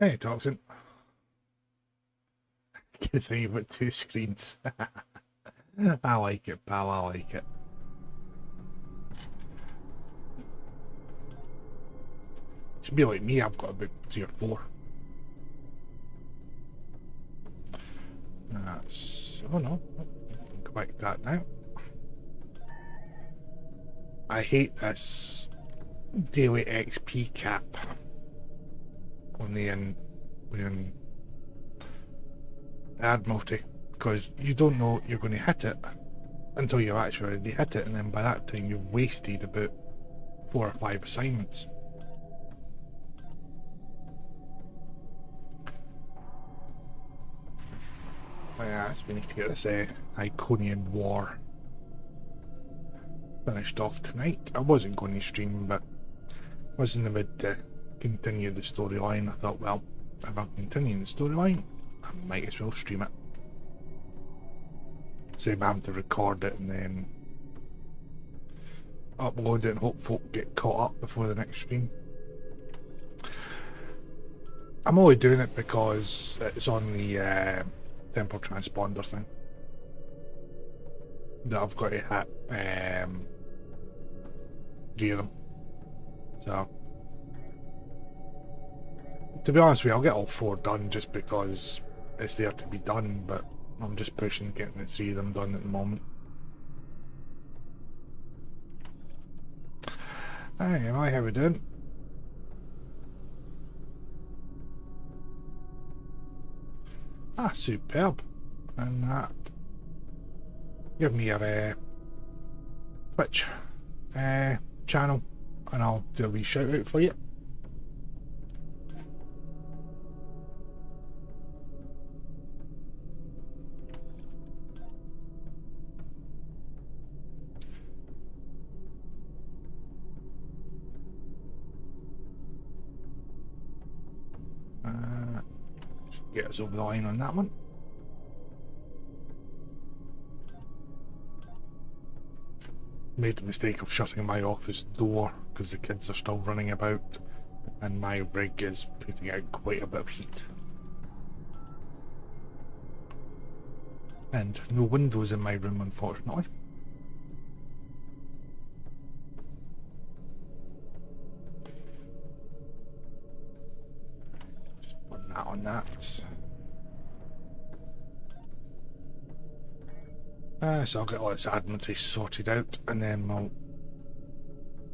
Hey, Toxin. Good thing you've got two screens. I like it, pal, I like it. Should be like me, I've got about 3 or 4. That's... oh no, go back to that now. I hate this daily XP cap on the Admiralty, because you don't know you're going to hit it until you've actually already hit it, and then by that time you've wasted about 4 or 5 assignments. Oh yeah, so we need to get this Iconian War finished off tonight. I wasn't going to stream, but I was in the mood to continue the storyline. I thought, well, if I'm continuing the storyline, I might as well stream it. Save having to record it and then upload it and hope folk get caught up before the next stream. I'm only doing it because it's on the temporal transponder thing that I've got to hit 3 of them. So, to be honest with you, I'll get all 4 done just because it's there to be done, but I'm just pushing getting the 3 of them done at the moment. Hey, how we doing? Ah, superb. And that. Give me your Twitch channel and I'll do a wee shout out for you. Get us over the line on that one. Made the mistake of shutting my office door because the kids are still running about and my rig is putting out quite a bit of heat. And no windows in my room, unfortunately. Just put that on that. So I'll get all this Admiralty sorted out and then we'll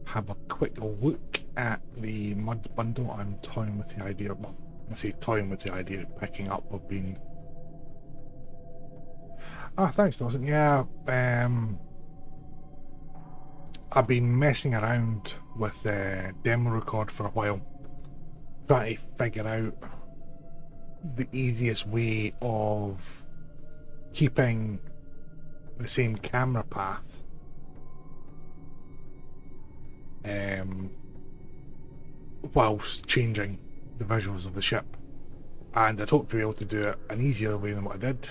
have a quick look at the mud bundle. I'm toying with the idea, well, I say toying with the idea of picking up. I've been... ah, thanks Dawson. Yeah, I've been messing around with demo record for a while, trying to figure out the easiest way of keeping the same camera path whilst changing the visuals of the ship. and I'd hoped to be able to do it an easier way than what I did,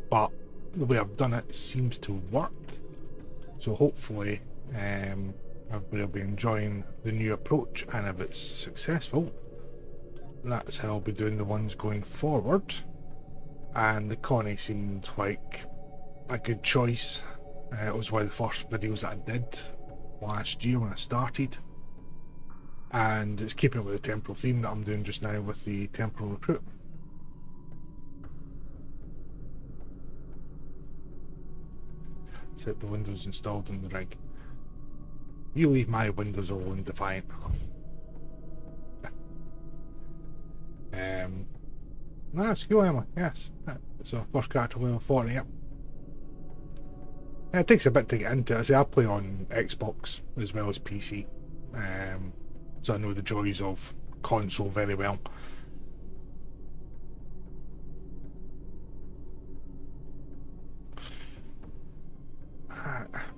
but the way I've done it seems to work. So hopefully everybody will be enjoying the new approach, and if it's successful, that's how I'll be doing the ones going forward. And the Connie seemed like a good choice. It was one of the first videos that I did last year when I started, and it's keeping up with the temporal theme that I'm doing just now with the Temporal Recruit. Set the windows installed in the rig. You leave my windows alone, Defiant. That's cool, Emma. Yes. So first character level 40. Yep. It takes a bit to get into it. I play on Xbox as well as PC, so I know the joys of console very well.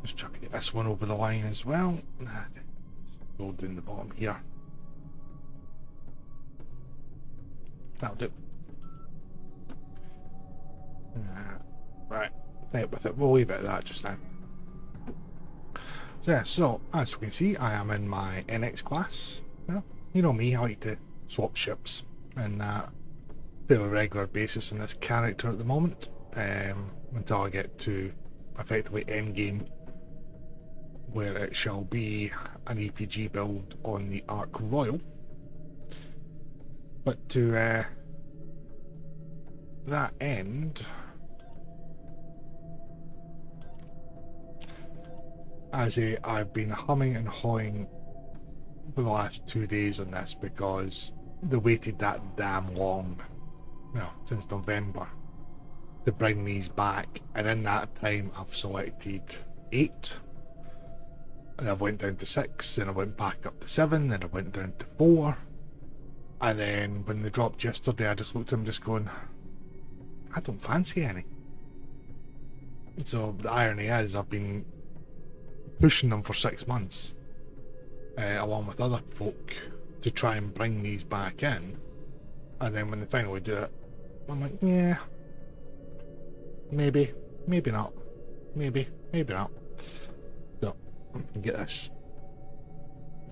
Just trying to get this one over the line as well. Go down the bottom here. That'll do. Right, there with it. We'll leave it at that just now. So yeah, so as you can see, I am in my NX class. You know me, I like to swap ships on a fairly regular basis on this character at the moment, until I get to effectively endgame, where it shall be an EPG build on the Ark Royal. But to that end, I've been humming and hawing for the last 2 days on this, because they waited that damn long, since November, to bring these back, and in that time I've selected 8, and I went down to 6, then I went back up to 7, then I went down to 4, and then when they dropped yesterday I just looked at them just going, I don't fancy any. So the irony is I've been pushing them for 6 months, along with other folk, to try and bring these back in, and then when they finally do it, I'm like, yeah, maybe not, maybe not. So I can get this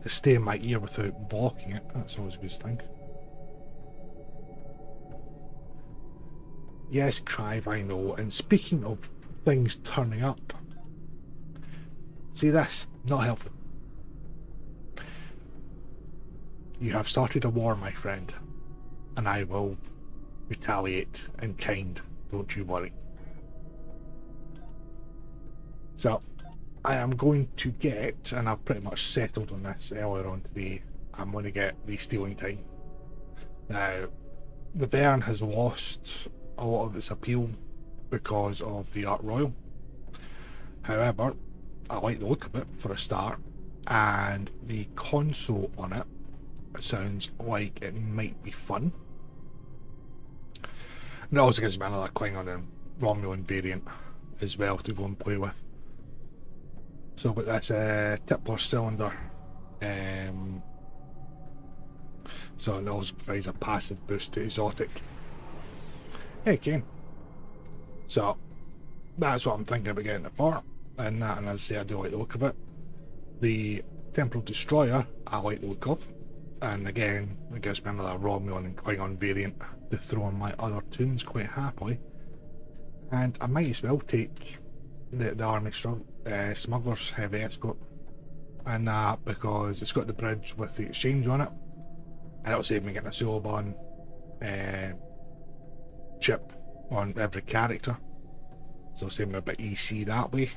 to stay in my ear without blocking it. That's always a good thing. Yes, Crive, I know. And speaking of things turning up, see this? Not helpful. You have started a war, my friend, and I will retaliate in kind, don't you worry. So, I am going to get, and I've pretty much settled on this earlier on today, I'm going to get the Stealing Time. Now, the Verne has lost a lot of its appeal because of the Ark Royal. However, I like the look of it for a start, and the console on it sounds like it might be fun. And it also gives me another Klingon and Romulan variant as well to go and play with. So with this Tippler cylinder, so it also provides a passive boost to exotic. Yeah, it can. So that's what I'm thinking about getting it for, and as I say, I do like the look of it. The Temporal Destroyer I like the look of, and again it gives me another Romulan and Klingon variant to throw on my other tunes quite happily. And I might as well take the Army Smuggler's Heavy Escort, and because it's got the bridge with the exchange on it, and it'll save me getting a Solobon chip on every character, so save me a bit EC that way.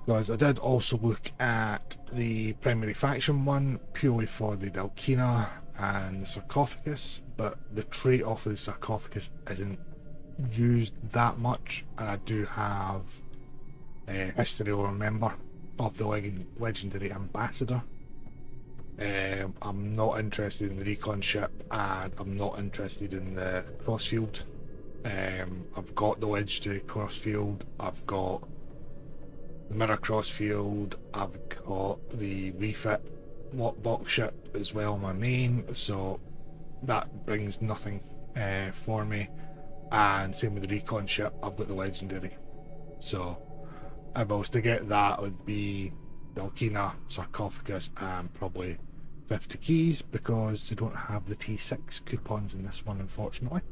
Because I did also look at the primary faction one purely for the Dalkina and the Sarcophagus, but the trait off of the Sarcophagus isn't used that much, and I do have history or remember of the legendary ambassador. I'm not interested in the recon ship, and I'm not interested in the crossfield. I've got the legendary crossfield, I've got the mirror crossfield, I've got the refit, lockbox ship as well, my main, so that brings nothing for me. And same with the recon ship, I've got the legendary. So if I was to get that, it would be the Alkina, sarcophagus, and probably 50 keys, because they don't have the T6 coupons in this one, unfortunately.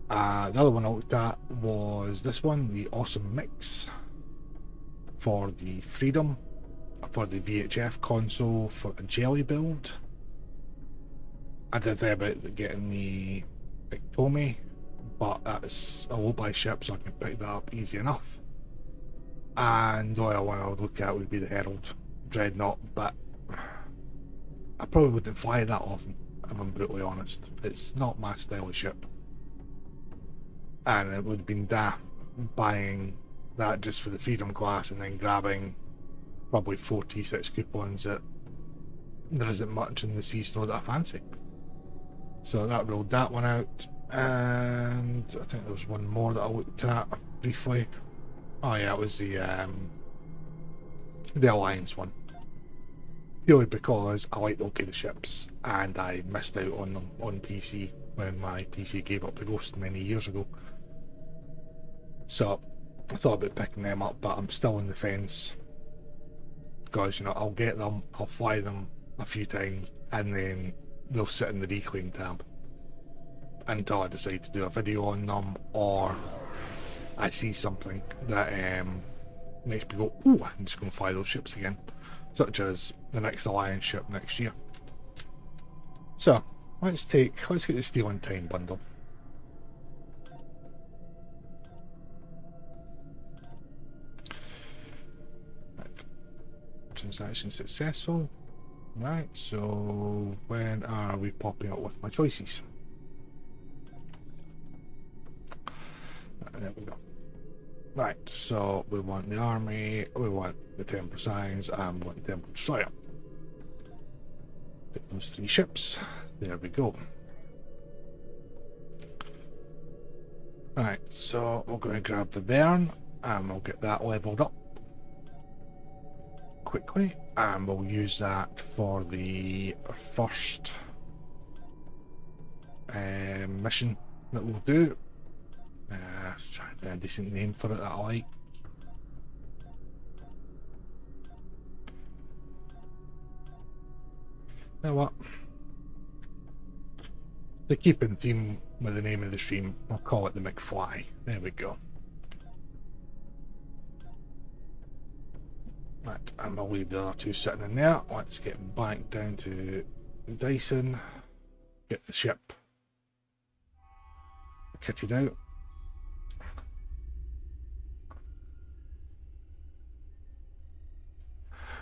The other one I looked at was this one, the Awesome Mix, for the Freedom, for the VHF console, for a jelly build. I did think about getting the Ictomi, but that's a low buy ship, so I can pick that up easy enough. And the other one I would look at would be the Herald Dreadnought, but I probably wouldn't fly that often, if I'm brutally honest. It's not my style of ship. And it would have been daft buying that just for the Freedom class and then grabbing probably 4 T6 coupons that there isn't much in the C store that I fancy. So that ruled that one out. And I think there was one more that I looked at briefly. Oh yeah, it was the Alliance one. Purely because I like the look of the ships and I missed out on them on PC when my PC gave up the ghost many years ago. So I thought about picking them up, but I'm still on the fence. Because, you know, I'll get them, I'll fly them a few times, and then they'll sit in the reclaim tab until I decide to do a video on them, or I see something that makes me go, ooh, I'm just going to fly those ships again, such as the next Alliance ship next year. So let's get the Steel and Time bundle. Right. Transaction successful. Right, so when are we popping up with my choices? There we go. Right, so we want the army, we want the Temporal Signs, and we want the Temporal Destroyer. Pick those 3 ships. There we go. Right, so we're going to grab the Vern, and we'll get that leveled up quickly, and we'll use that for the first mission that we'll do. Try to find a decent name for it that I like. You know what? To keep in theme with the name of the stream, I'll call it the McFly. There we go. Right, and I'll leave the other 2 sitting in there. Let's get back down to Dyson. Get the ship kitted out.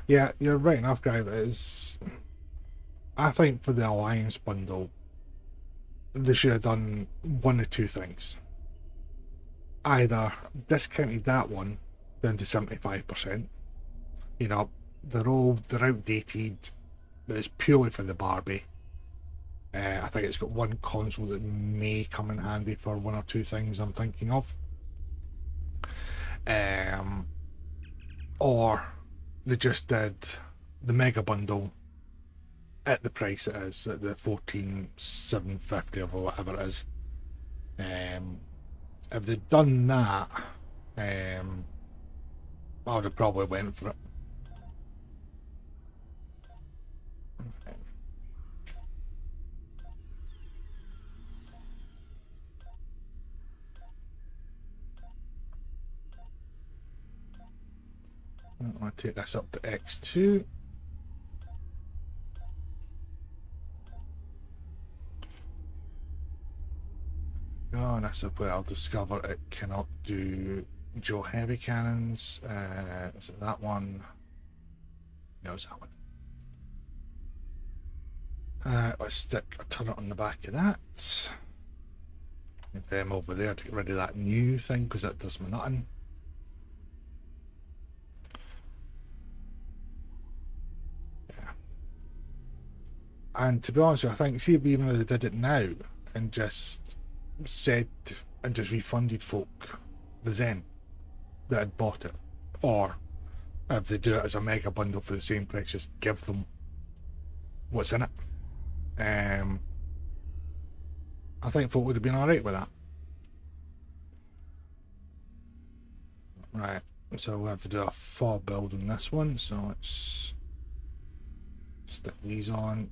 Yeah, you're right enough, guy. I think for the Alliance bundle, they should have done one of 2 things. Either discounted that one down to 75%. You know, they're outdated, but it's purely for the Barbie. I think it's got one console that may come in handy for 1 or 2 things I'm thinking of. Or they just did the mega bundle at the price it is, at the 14,750 or whatever it is. If they'd done that, I would have probably went for it. Okay. I'll take this up to X2. Oh, and that's where I'll discover it cannot do Joe heavy cannons. Is it that one? No, it's that one. Let's stick a turret on the back of that. Move them over there to get rid of that new thing, because that does me nothing. Yeah. And to be honest with you, I think, see if even if they did it now and just said and just refunded folk the Zen that had bought it, or if they do it as a mega bundle for the same price, just give them what's in it. I think folk would have been alright with that. Right, so we'll have to do a 4 build on this one, so let's stick these on.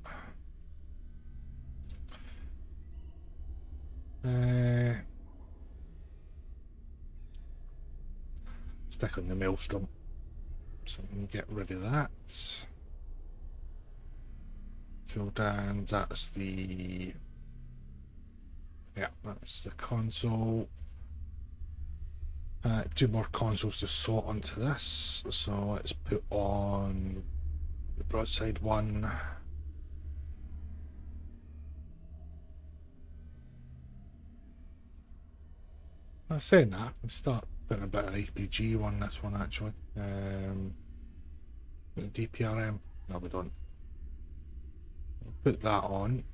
Stick on the maelstrom, so we can get rid of that. Cooldown, that's the... yeah, that's the console. 2 more consoles to sort onto this, so let's put on the broadside one. I was saying that, let's start putting a bit of RPG on this one actually. DPRM? No, we don't. I'll put that on.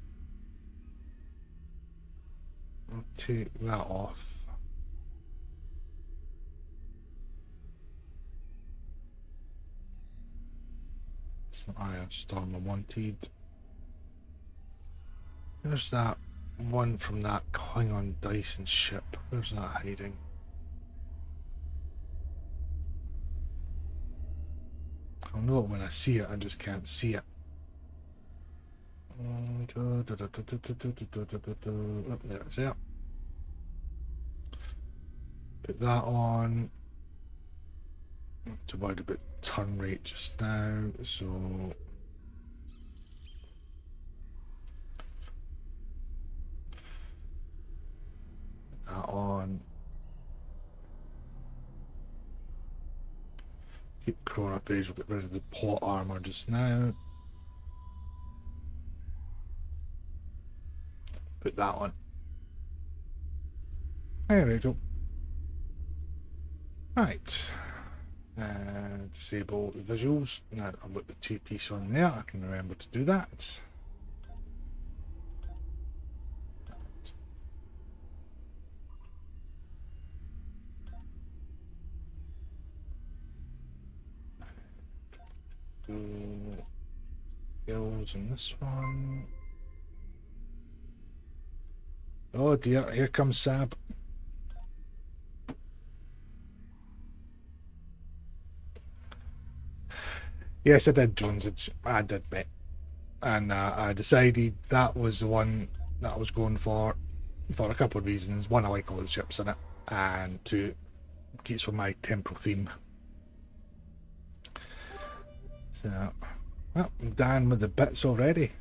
I'll take that off. It's not Iron Storm I wanted. There's that one from that Klingon Dyson ship. Where's that hiding? I'll know it when I see it, I just can't see it. Oh, there's it. Put that on. Not too worried about turn rate just now, so put that on. Keep chronophage, we'll get rid of the plot armor just now. Put that on. Hey Rachel. Right. Disable the visuals. Now I've got the 2-piece on there, I can remember to do that. Skills in this one. Oh dear, here comes Sab. Yes, I did, Jones. I did, mate. And I decided that was the one that I was going for a couple of reasons. One, I like all the ships in it, and two, it keeps with my temporal theme. So, well, I'm done with the bits already.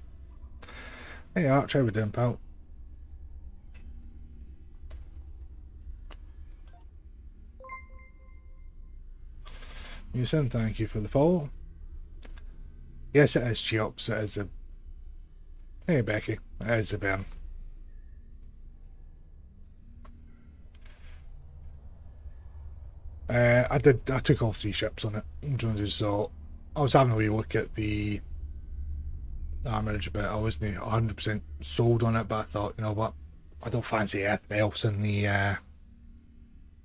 Hey Arch, how we doing, pal? You said thank you for the follow. Yes, it is Cheops. It is a... Hey, Becky. It is a Vern. I took all 3 ships on it, Joneses, so I was having a wee look at the armorage, but I wasn't 100% sold on it, but I thought, you know what, I don't fancy anything else in the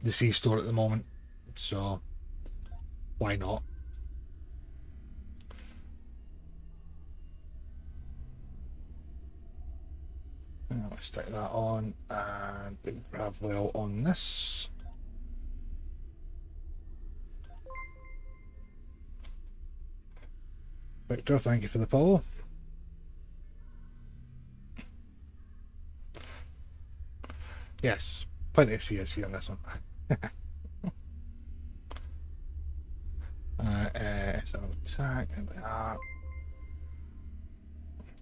C-store at the moment, so why not? Let's stick that on and put Gravwell on this. Victor, thank you for the follow. Yes, plenty of CSV on this one. So attack, and we are.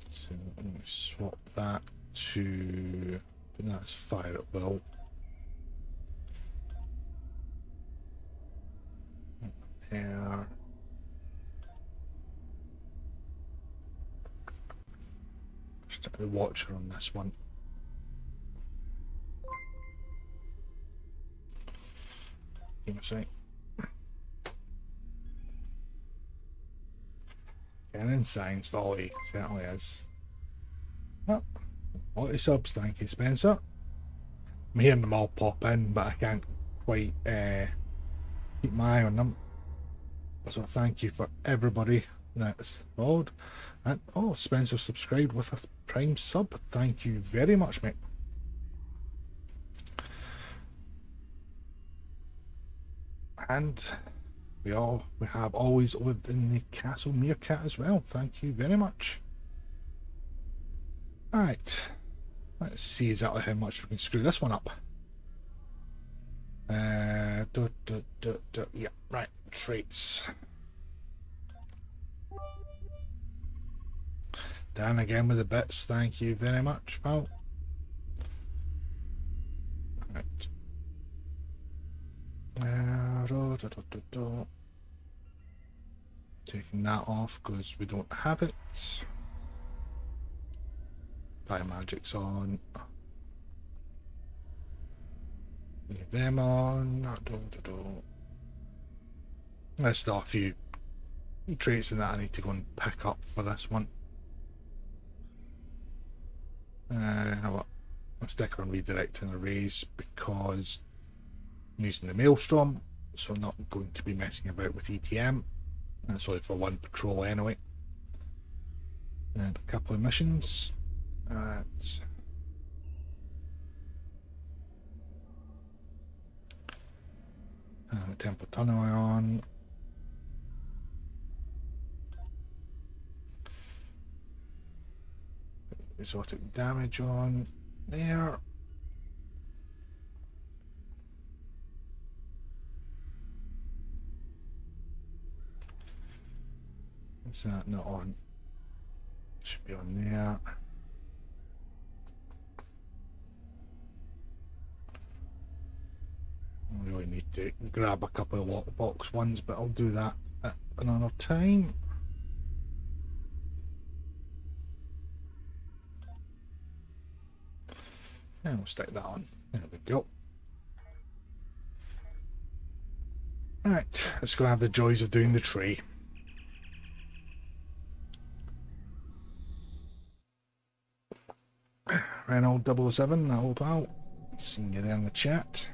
So I'm going to swap that to, that's fire at will. There. Stick the watcher on this one. Give me a sec. Cannon Science Volley certainly is. Oh, what a subs, thank you, Spencer. I'm hearing them all pop in, but I can't quite keep my eye on them. So thank you for everybody that's followed. And oh, Spencer subscribed with a Prime sub. Thank you very much, mate. And we have always lived in the Castle Meerkat as well. Thank you very much. Alright. Let's see exactly how much we can screw this one up. Yeah, right. Traits. Dan again with the bits. Thank you very much, pal. Right. Taking that off because we don't have it. Fire magic's on. Leave them on. There's still a few traits in that I need to go and pick up for this one. You know what? I'll stick on redirecting arrays because I'm using the Maelstrom, so I'm not going to be messing about with ETM. That's only for one patrol anyway. And a couple of missions. The Temple Tunnel on. Exotic damage on there. Is that not on? Should be on there. I really need to grab a couple of lockbox ones, but I'll do that at another time. And we'll stick that on. There we go. Right, let's go have the joys of doing the tree. Renault 007, that old pal. Seeing you there in the chat.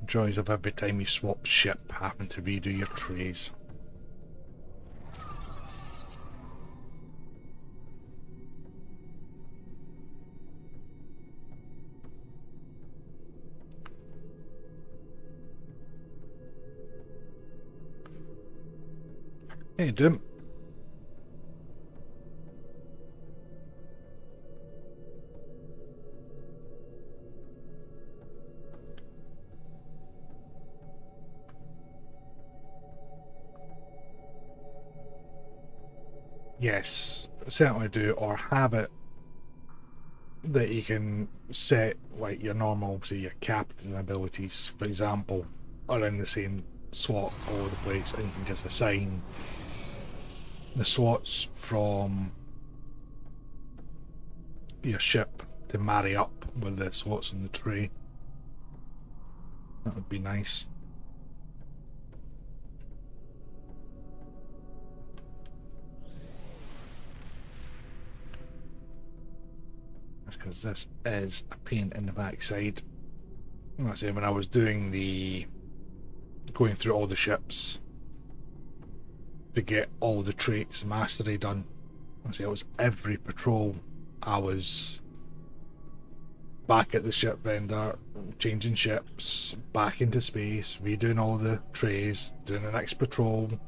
Joys of every time you swap ship having to redo your trays. Hey, Doom. Yes, certainly do, or have it that you can set like your normal, say your captain abilities, for example, are in the same slot all over the place, and you can just assign the slots from your ship to marry up with the slots in the tray. That would be nice. Because this is a pain in the backside. I say when I was doing going through all the ships to get all the traits mastery done, I say it was every patrol I was back at the ship vendor, changing ships, back into space, redoing all the trays, doing the next patrol,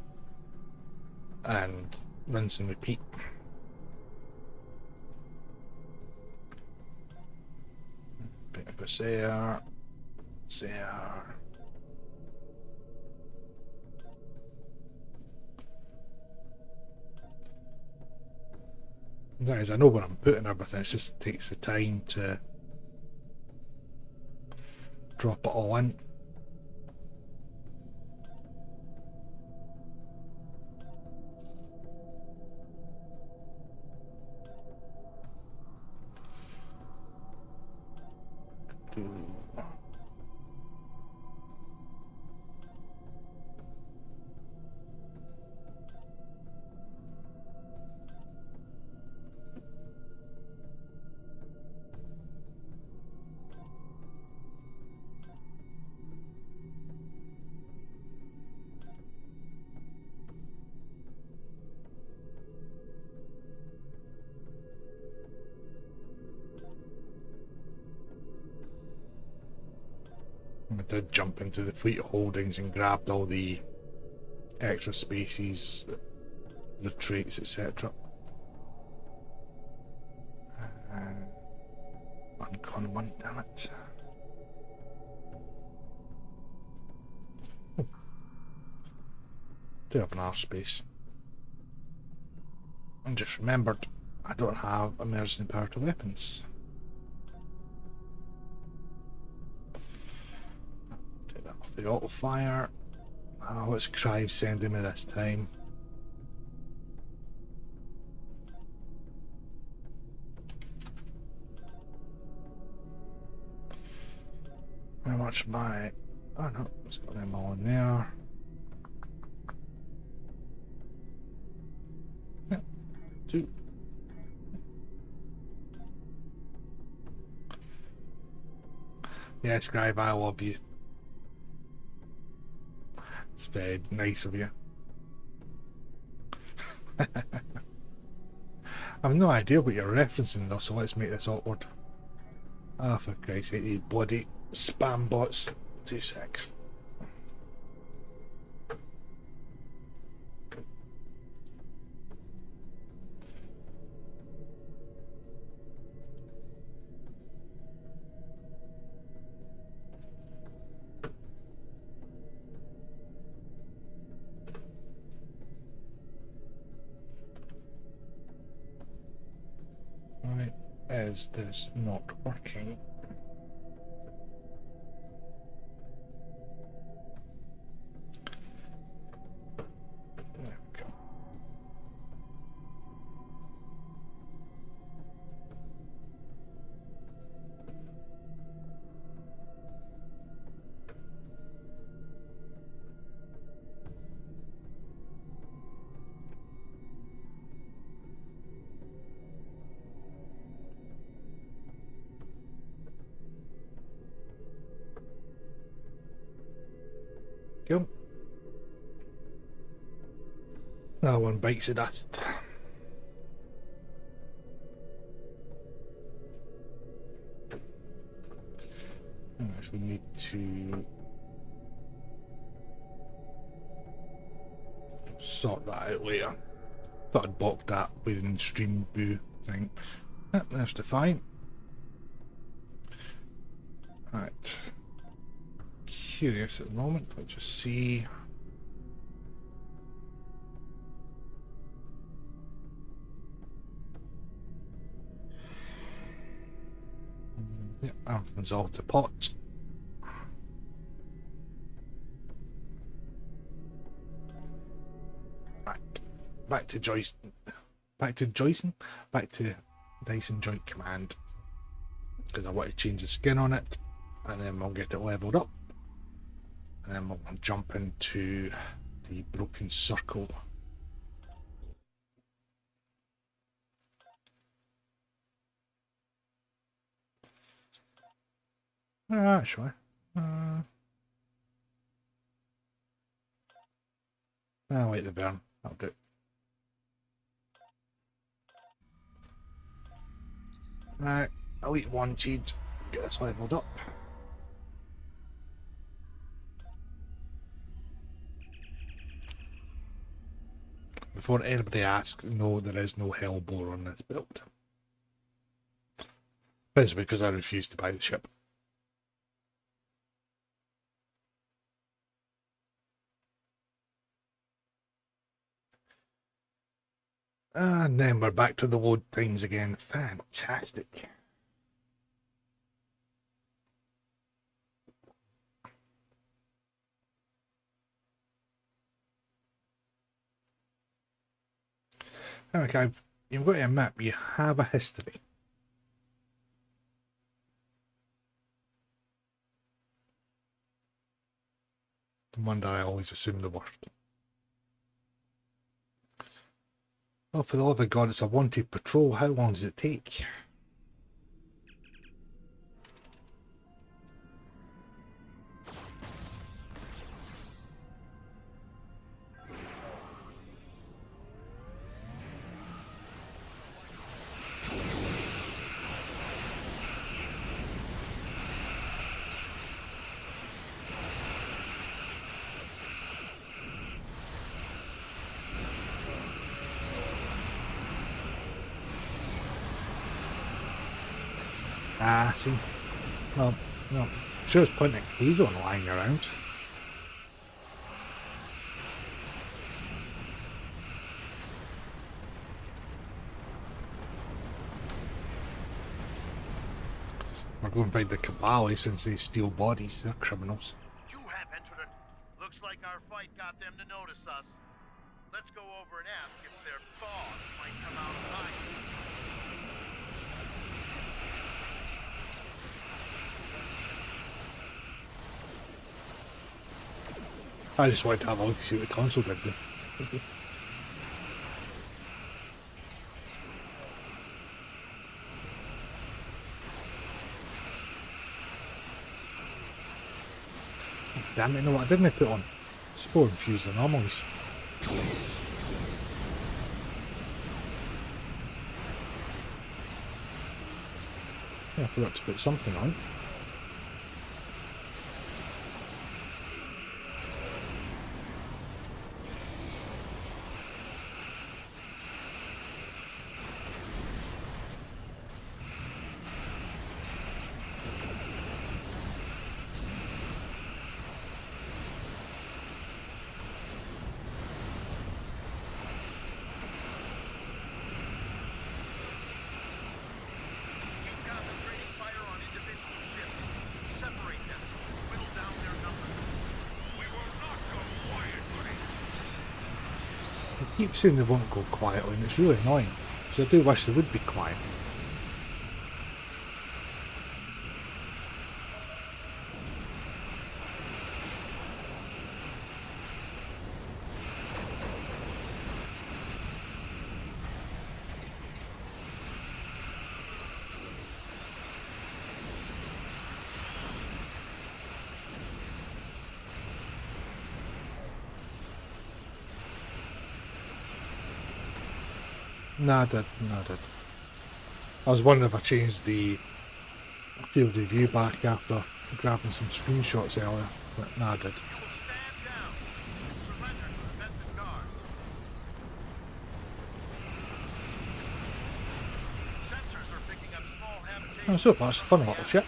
and rinse and repeat. There. That is, I know where I'm putting everything, it just takes the time to drop it all in. did jump into the fleet holdings and grabbed all the extra species, the traits, etc. Uncommon, damn it. Oh. Do have an R space. And just remembered, I don't have emergency power to weapons. Take that off the auto fire. Oh, what's Crive sending me this time? How much my... Oh no, it's got them all in there. Yeah, 2. Yes, Crive, I love you. It's very nice of you. I have no idea what you're referencing though, so let's make this awkward. Ah, for Christ's sake, you bloody spam bots. 2 secs. Why is this not working? There we go. Go. That one bites the dust. We need to sort that out later. Thought I'd blocked that within stream boo thing. Yep, there's the fine. Right. Curious at the moment. Let's just see. Yep, everything's all to pot. Right. Back to Joyce. Back to Joyson. Back to Dyson Joint Command. Because I want to change the skin on it. And then we'll get it leveled up. And then we'll jump into the Broken Circle. Actually, I like the Vern. That'll do. Right, Elite Wanted. Get this leveled up. Before anybody asks, no, there is no Hellbore on this build. Basically because I refused to buy the ship. And then we're back to the load times again. Fantastic. Okay, you've got your map, you have a history. No wonder I always assume the worst. Well, for the love of God, it's a wanted patrol. How long does it take? Ah, see. Well, no. Sure there's plenty of Hazel lying around. We're going to find the Cabali since they steal bodies. They're criminals. You have entered it. Looks like our fight got them to notice us. Let's go over and ask if their boss might come out of hiding. I just wanted to have a look to see what the console did do. Damn it, no, what didn't I put on? Spore infused anomalies. Yeah, I forgot to put something on. I keep saying they won't go quietly, and it's really annoying, because I do wish they would be quiet. Nah, I did. No, I did. I was wondering if I changed the field of view back after grabbing some screenshots earlier, but nah, I did. Oh, so far, it's a fun little ship.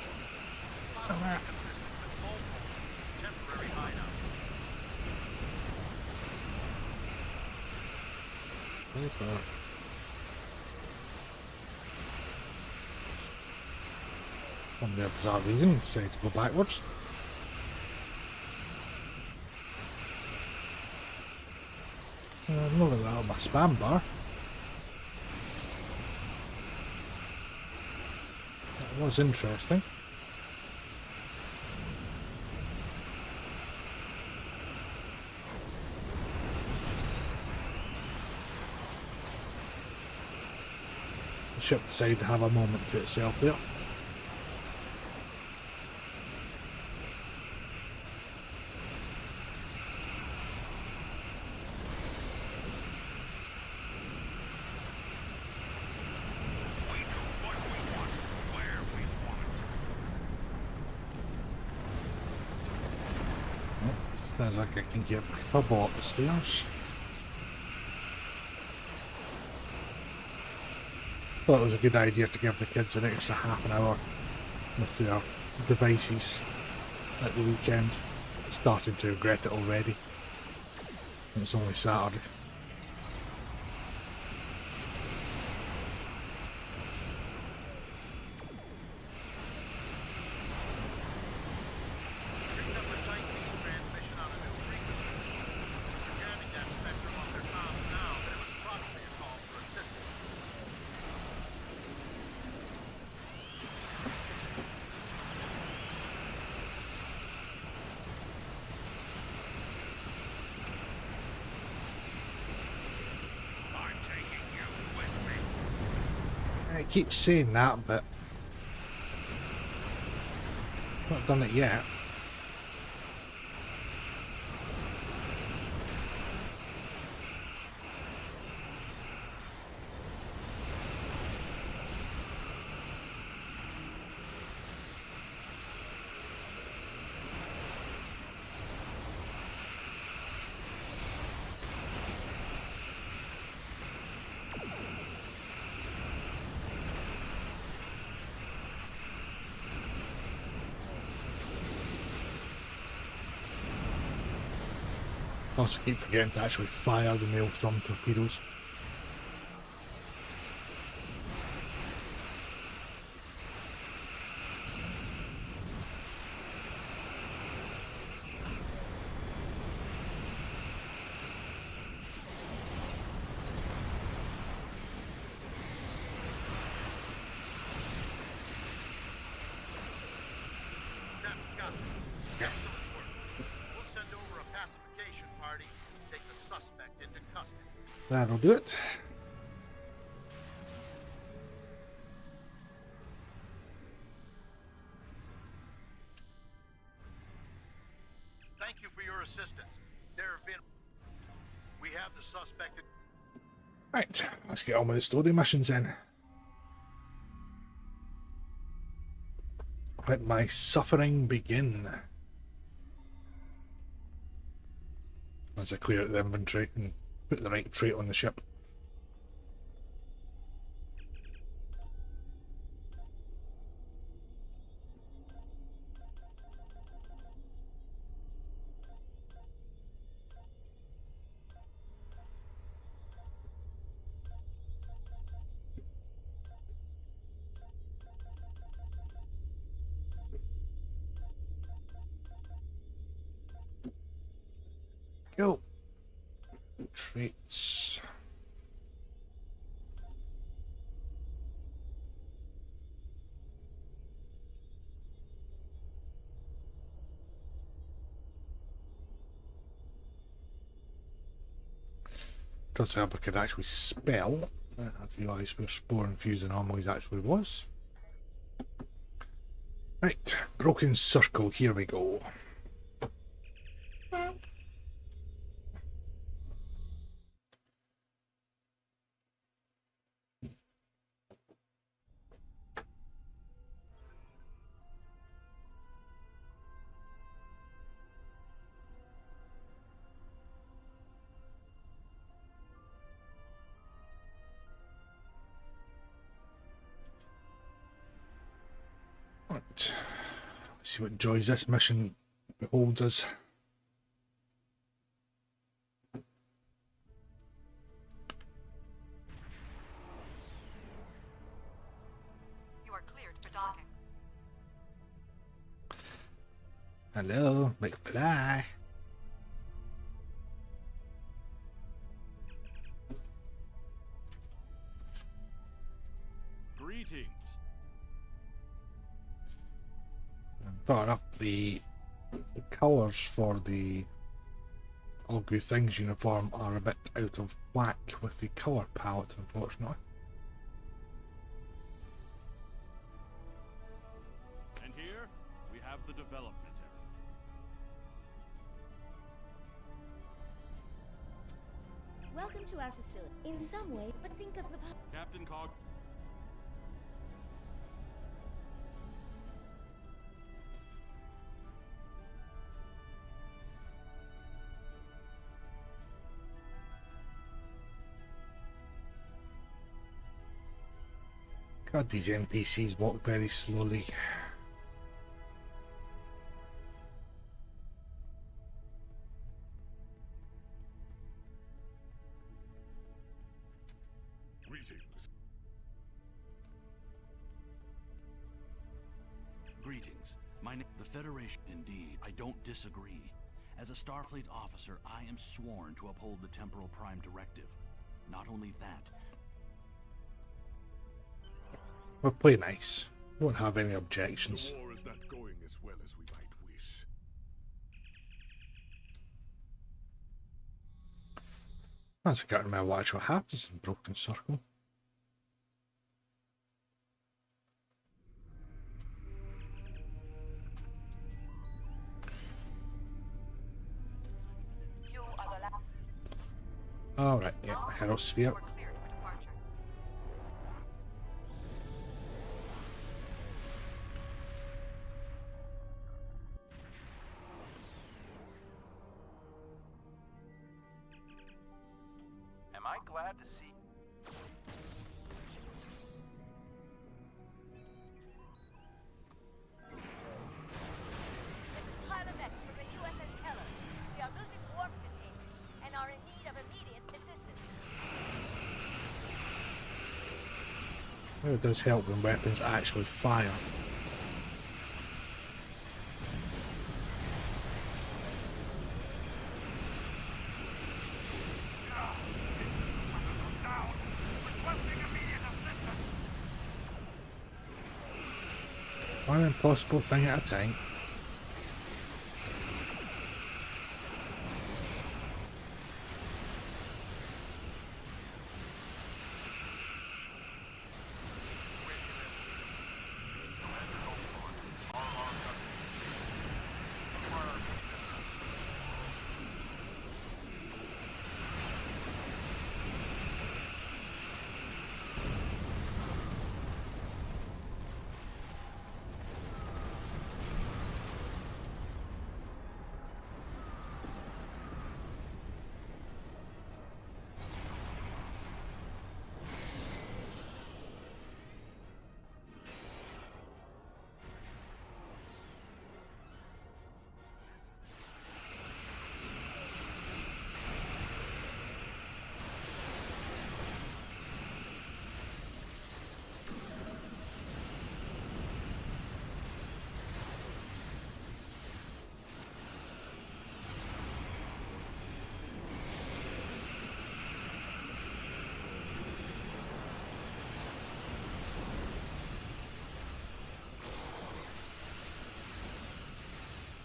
For a bizarre reason, decided to go backwards. Look at that on my spam bar. That was interesting. The ship decided to have a moment to itself there. Sounds like I can get trouble up the stairs. Thought it was a good idea to give the kids an extra half an hour with their devices at the weekend. Starting to regret it already. It's only Saturday. I keep saying that, but not done it yet. Also keep forgetting to actually fire the maelstrom torpedoes. That'll do it. Thank you for your assistance. We have the suspect. Right, let's get on with the story missions then. Let my suffering begin. As I clear out the inventory and put the right trait on the ship. Go. Traits. Does help I could actually spell. I realised where spore and fuse anomalies actually was. Right, broken circle, here we go. Right. Let's see what joys this mission beholds us. You are cleared for docking. Hello, McFly. Greetings. Fair enough, the colours for the All Good Things uniform are a bit out of whack with the colour palette, unfortunately. And here we have the development area. Welcome to our facility. In some way, but think of the Captain Cog. God, these NPCs walk very slowly. Greetings. Greetings. My name, the Federation. Indeed, I don't disagree. As a Starfleet officer, I am sworn to uphold the Temporal Prime Directive. Not only that. We'll play nice. Won't have any objections. The war is not going as well as we might wish. I can't remember what actually happens in Broken Circle. You are the last. Alright, yeah, Herosphere. You are cleared for departure. Am I glad to see? This is Carla Vex from the USS Keller. We are losing warp containment. It does help when weapons actually fire. One impossible thing at a time.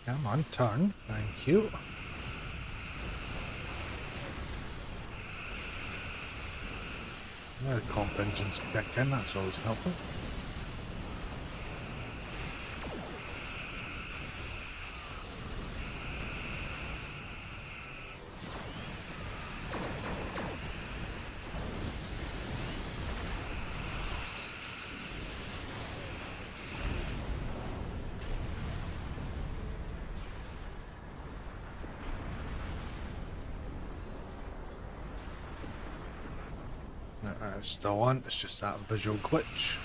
Come on, turn. Thank you. The comp engines kick in, that's always helpful. Still on, it's just that visual glitch.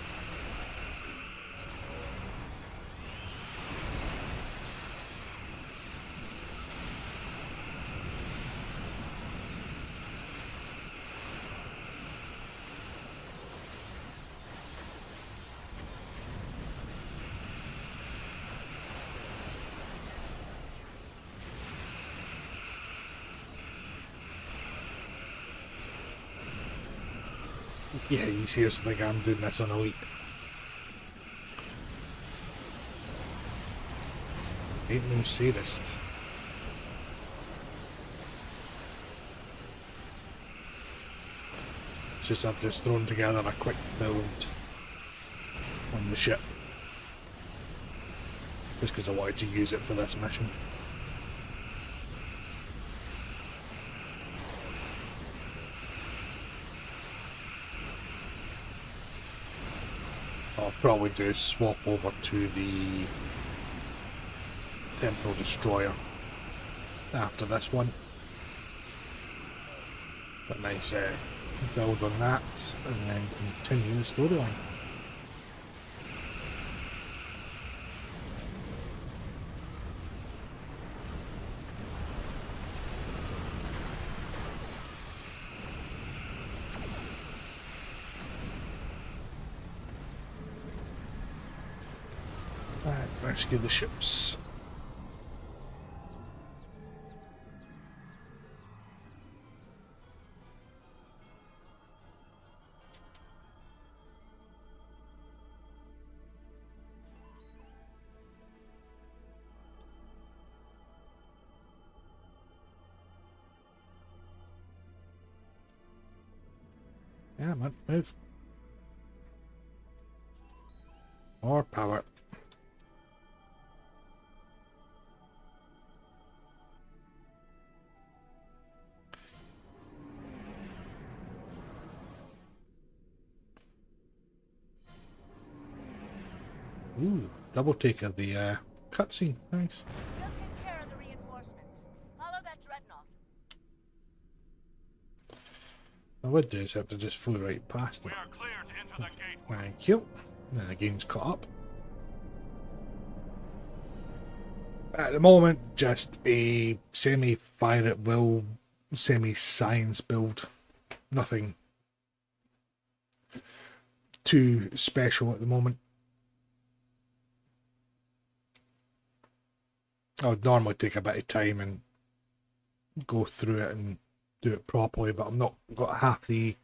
Yeah, you seriously think I'm doing this on Elite? Ain't no sadist. It's just I've just thrown together a quick build on the ship. Just because I wanted to use it for this mission. I'll probably do swap over to the Temporal Destroyer after this one. But nice build on that and then continue the storyline. Rescue the ships. Yeah, man, move. More power. Ooh, double take of the cutscene. Nice. We'll take care of the reinforcements. Follow that dreadnought. I would do is have to just flew right past it. We are clear to enter the gateway. Thank you. Then the game's caught up. At the moment, just a semi-fire at will, semi-science build. Nothing too special at the moment. I would normally take a bit of time and go through it and do it properly, but I've not got half the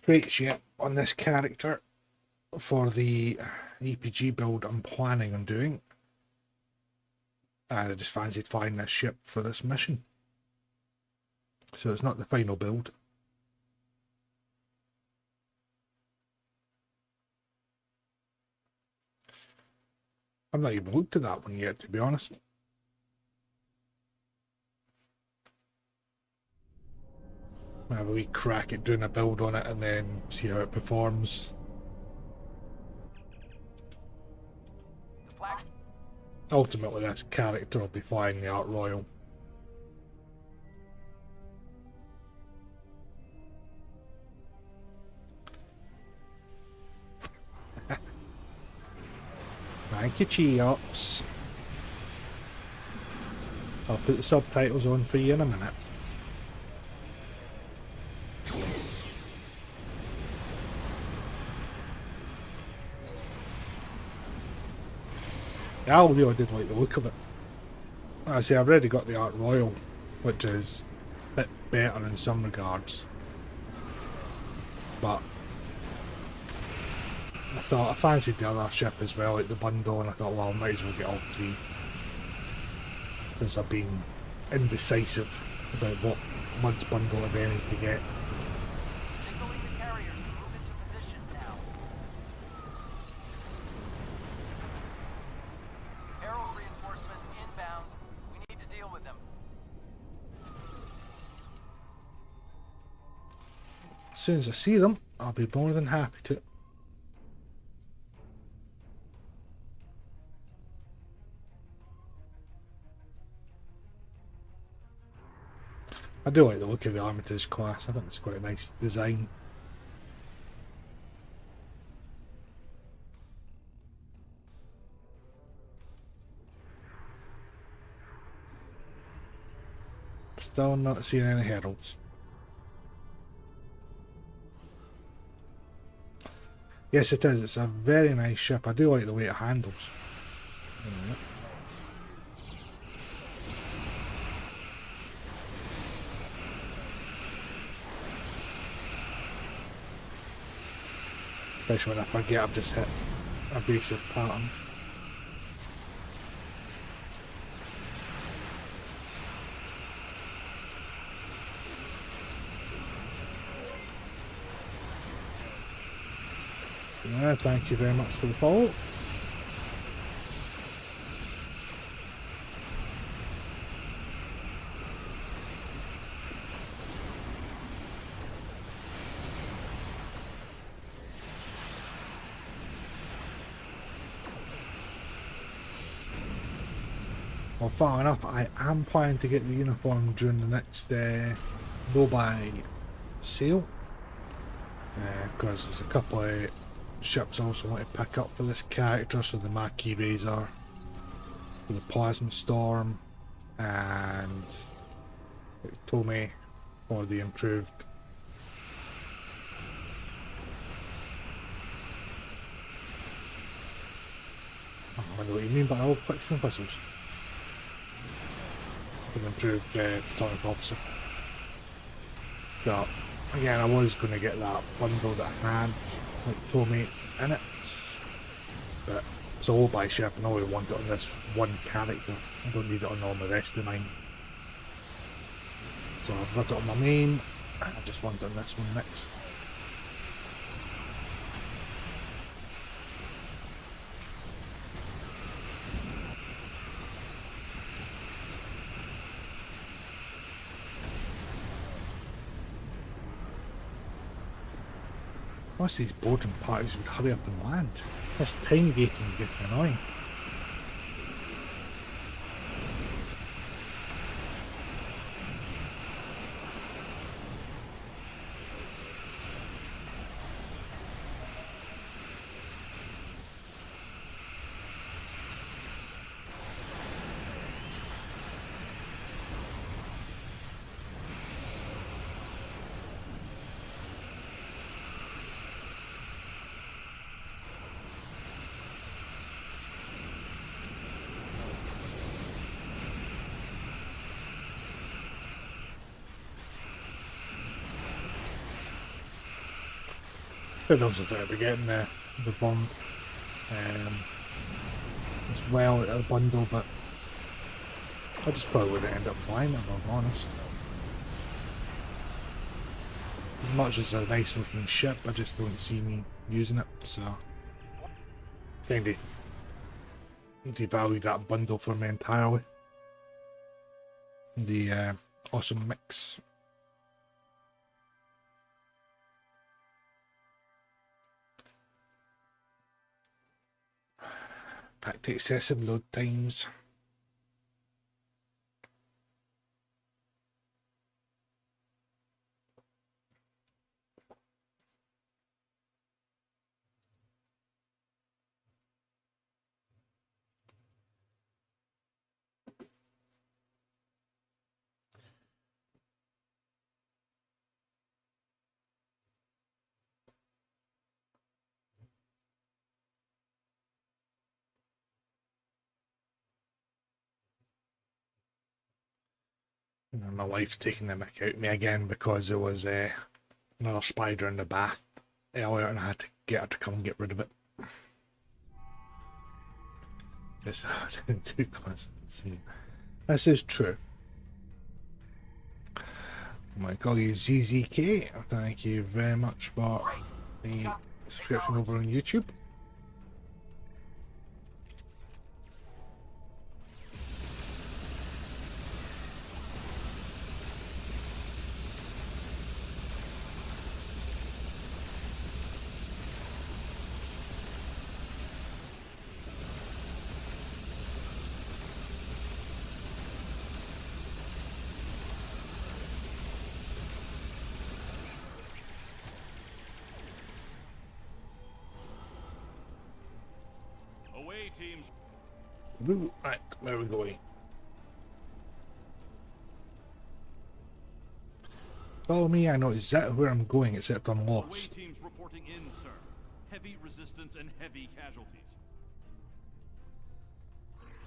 traits yet on this character for the EPG build I'm planning on doing. And I just fancied flying this ship for this mission. So it's not the final build. I've not even looked at that one yet, to be honest. Have a wee crack at doing a build on it and then see how it performs. The flag. Ultimately, this character will be flying the Art Royal. Thank you, Cheops. I'll put the subtitles on for you in a minute. Yeah, I really did like the look of it. I say, I've already got the Art Royal, which is a bit better in some regards. But I thought I fancied the other ship as well, like the bundle, and I thought, well, I might as well get all three. Since I've been indecisive about what Mud's bundle, if any, to get. Signaling the carriers to move into position now. Arrow reinforcements inbound. We need to deal with them. As soon as I see them, I'll be more than happy to. I do like the look of the Armitage class. I think it's quite a nice design. Still not seeing any heralds. Yes, it is. It's a very nice ship. I do like the way it handles. Especially when I forget I've just hit a basic pattern. Yeah, thank you very much for the follow. Well, far enough, I am planning to get the uniform during the next no-buy sale. Because there's a couple of ships I also want to pick up for this character. So the Maquis Razor, for the Plasma Storm, and it told me for the improved. I wonder what you mean by all clicks and whistles. For the improved Platonic Officer. So, again, I was going to get that bundle that had like Tommy in it, but it's a low buy ship and I only want it on this one character. I don't need it on all the rest of mine. So I've got it on my main, and I just want it on this one next. Most of these boarding parties would hurry up and land. This time gating is getting annoying. But also thought I'd be getting the bomb as well at the bundle, but I just probably wouldn't end up flying it, if I'm honest. As much as a nice looking ship, I just don't see me using it, so kinda devalued that bundle for me entirely. The awesome mix. Back to excessive load times. And my wife's taking the mick out of me again because there was another spider in the bath earlier and I had to get her to come and get rid of it. This is too constant. This is true. My colleague ZZK, thank you very much for the subscription over on YouTube. Away, teams. Right, where are we going? Follow me, I know exactly where I'm going, except I'm Away lost. teams reporting in, sir. Heavy resistance and heavy casualties.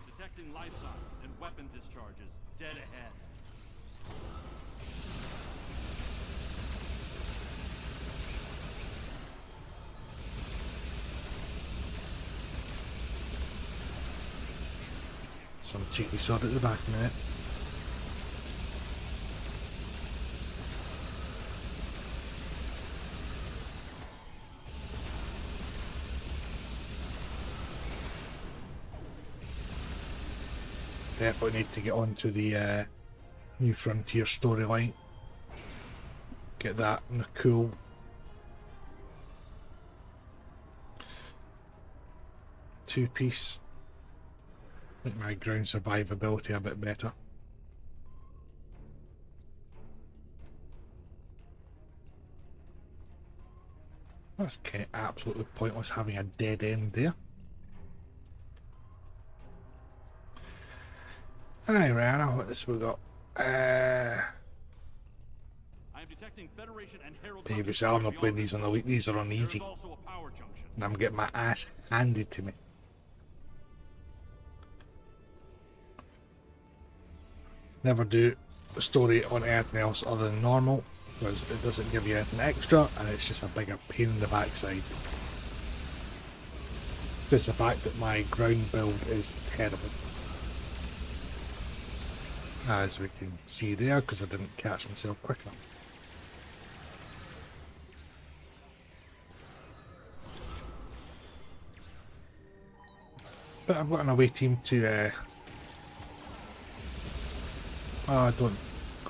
Detecting life signs and weapon discharges dead ahead. Some cheeky sod at the back a minute. Definitely need to get onto the New Frontier storyline. Get that in the cool. Two-piece. Make my ground survivability a bit better. That's kind of absolutely pointless having a dead end there. Hi Rihanna, what else we got? I am detecting Federation and Herald. Dave yourself, I'm not playing these on the week, these are on easy. There is also a power junction. And I'm getting my ass handed to me. Never do a story on anything else other than normal, because it doesn't give you anything extra and it's just a bigger pain in the backside. Just the fact that my ground build is terrible. As we can see there, because I didn't catch myself quick enough. But I've got an away team to oh, I don't.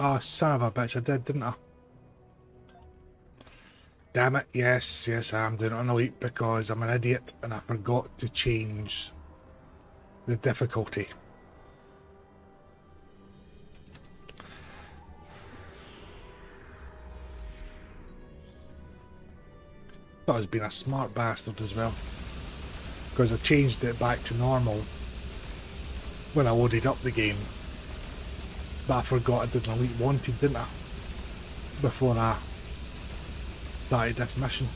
Oh, son of a bitch, I did, didn't I? Damn it, yes, I'm doing it on elite because I'm an idiot and I forgot to change the difficulty. Thought I was being a smart bastard as well, because I changed it back to normal when I loaded up the game. But I forgot I did an elite wanted, didn't I? Before I started this mission.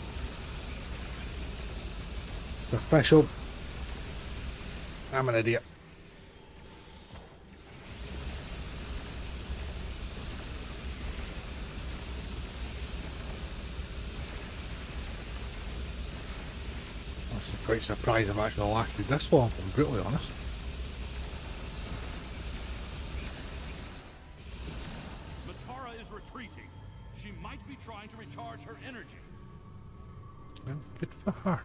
It's official. I'm an idiot. I'm quite surprised I've actually lasted this long, if I'm brutally honest. Mutara is retreating. She might be trying to recharge her energy. Well, good for her.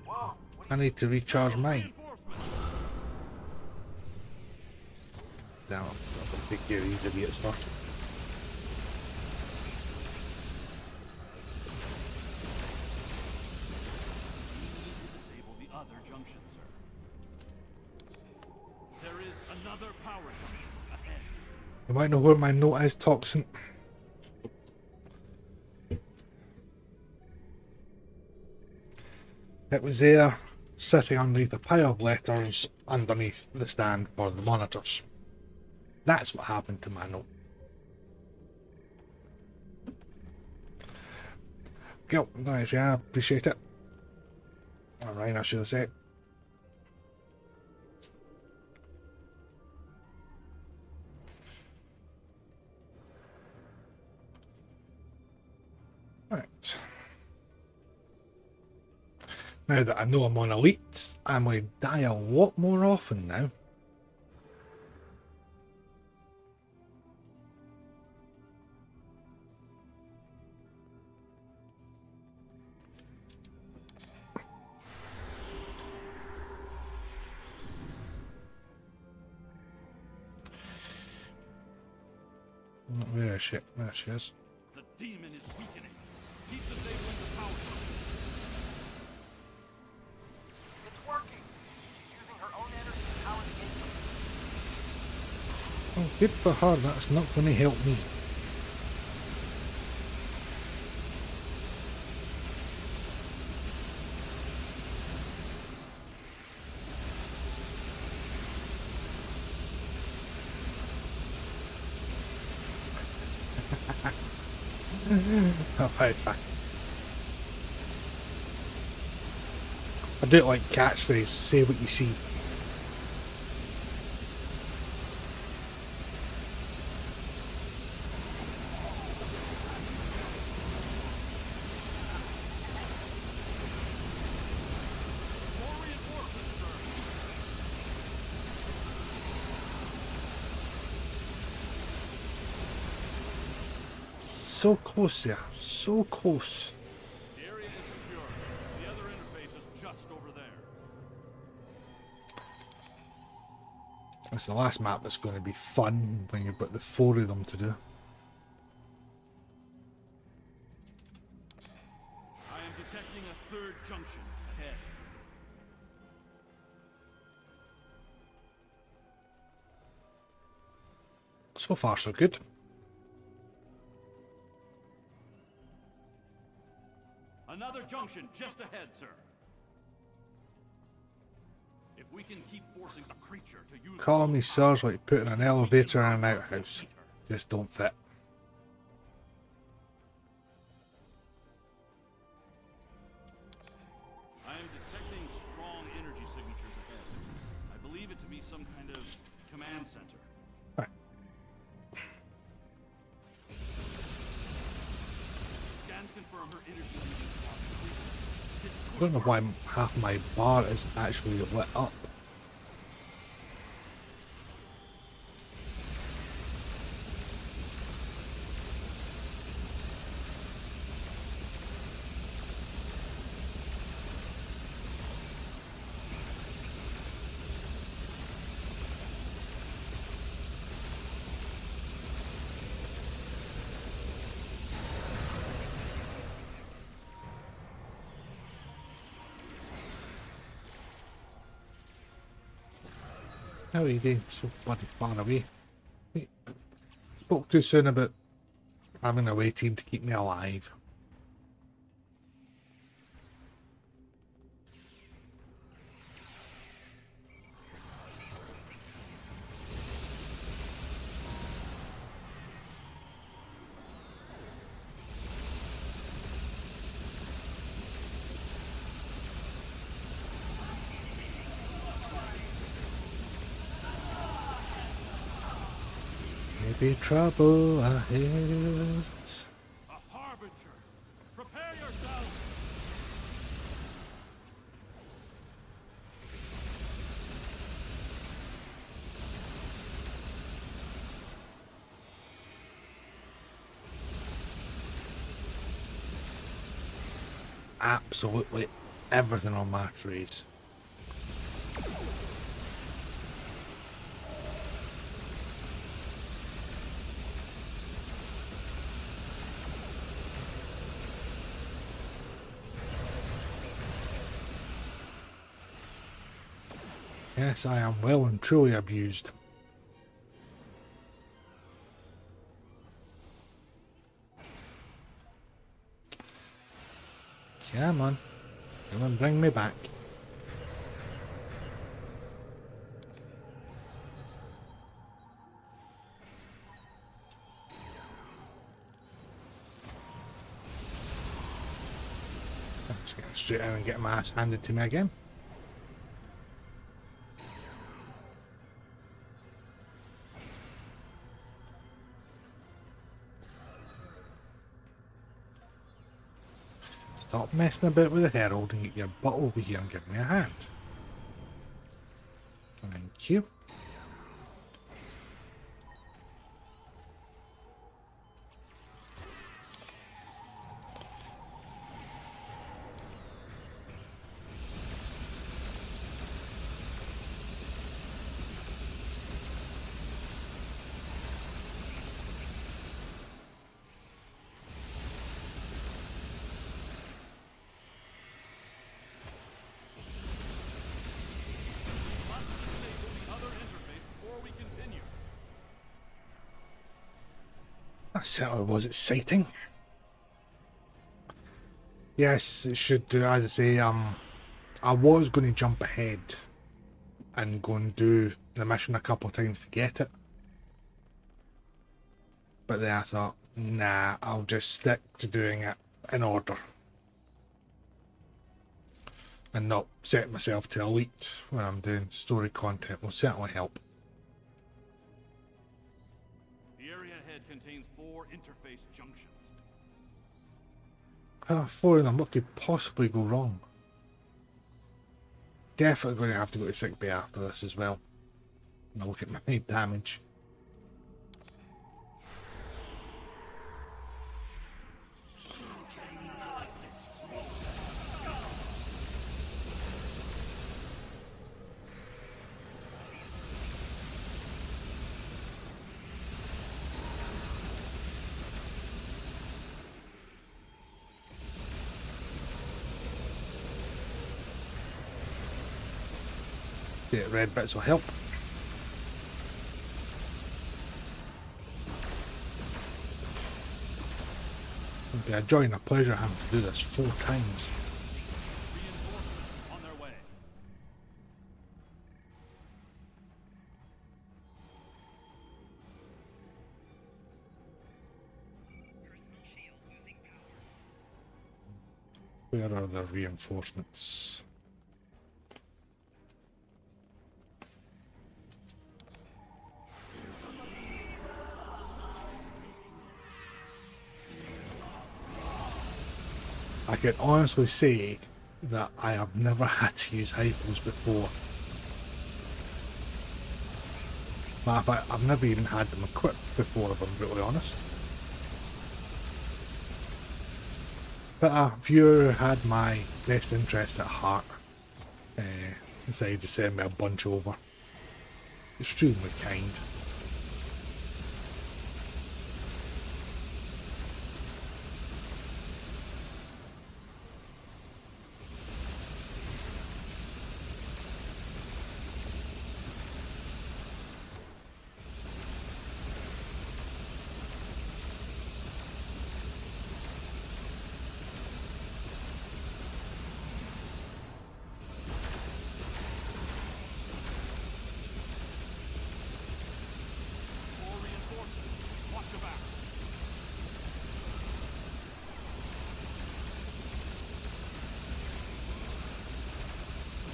Whoa, what I need to recharge mine. Reinforcements. Damn, I'm going to take care of these idiots first. Disable the other junction, sir. There is another power junction ahead. You might know where my note is, Toxin. It was there, sitting underneath a pile of letters underneath the stand for the monitors. That's what happened to my note. Go, nice, yeah, I appreciate it. Alright, I should have said. Right. Now that I know I'm on elite, I'm going to die a lot more often now. Where is she? There she is. The demon is weakening. Keep disabling the power junction. It's working. She's using her own energy to power the engine. Oh, good for her. That's not going to help me. Alright, fine. I do like catchphrase, say what you see. More reinforcements, sir. So close there, so close. The area is secure. The other interface is just over there. It's the last map that's going to be fun when you've got the 4 of them to do. I am detecting a third junction ahead. So far, so good. Another junction just ahead, sir. If we can keep forcing the creature to use Calling me sirs like putting an elevator in an outhouse. Just don't fit. I am detecting strong energy signatures ahead. I believe it to be some kind of command center. Right. Scans confirm her energy readings are increasing. I don't know why half my bar isn't actually lit up. How are you getting so bloody far away? Wait, spoke too soon about having a away team to keep me alive. Maybe trouble ahead. A harbinger! Prepare yourself! absolutely everything on my trays. Yes, I am well and truly abused. Come on. Come on, bring me back. I'm just getting straight out and get my ass handed to me again. Stop messing about with the Herald and get your butt over here and give me a hand. Thank you. That certainly was exciting. Yes, it should do. As I say, I was going to jump ahead and go and do the mission a couple of times to get it. But then I thought, nah, I'll just stick to doing it in order. And not set myself to elite when I'm doing story content will certainly help. The area ahead contains 4 interface junctions. Ah, 4 of them, what could possibly go wrong? Definitely going to have to go to sick bay after this as well. And I'll look at my damage. The red bits will help. It'll be a joy and a pleasure having to do this 4 times. Reinforcements on their way. Where are the reinforcements? I can honestly say that I have never had to use hypos before. Matter of fact, I've never even had them equipped before, if I'm brutally honest. But a viewer had my best interest at heart. Decided to send me a bunch over. Extremely kind.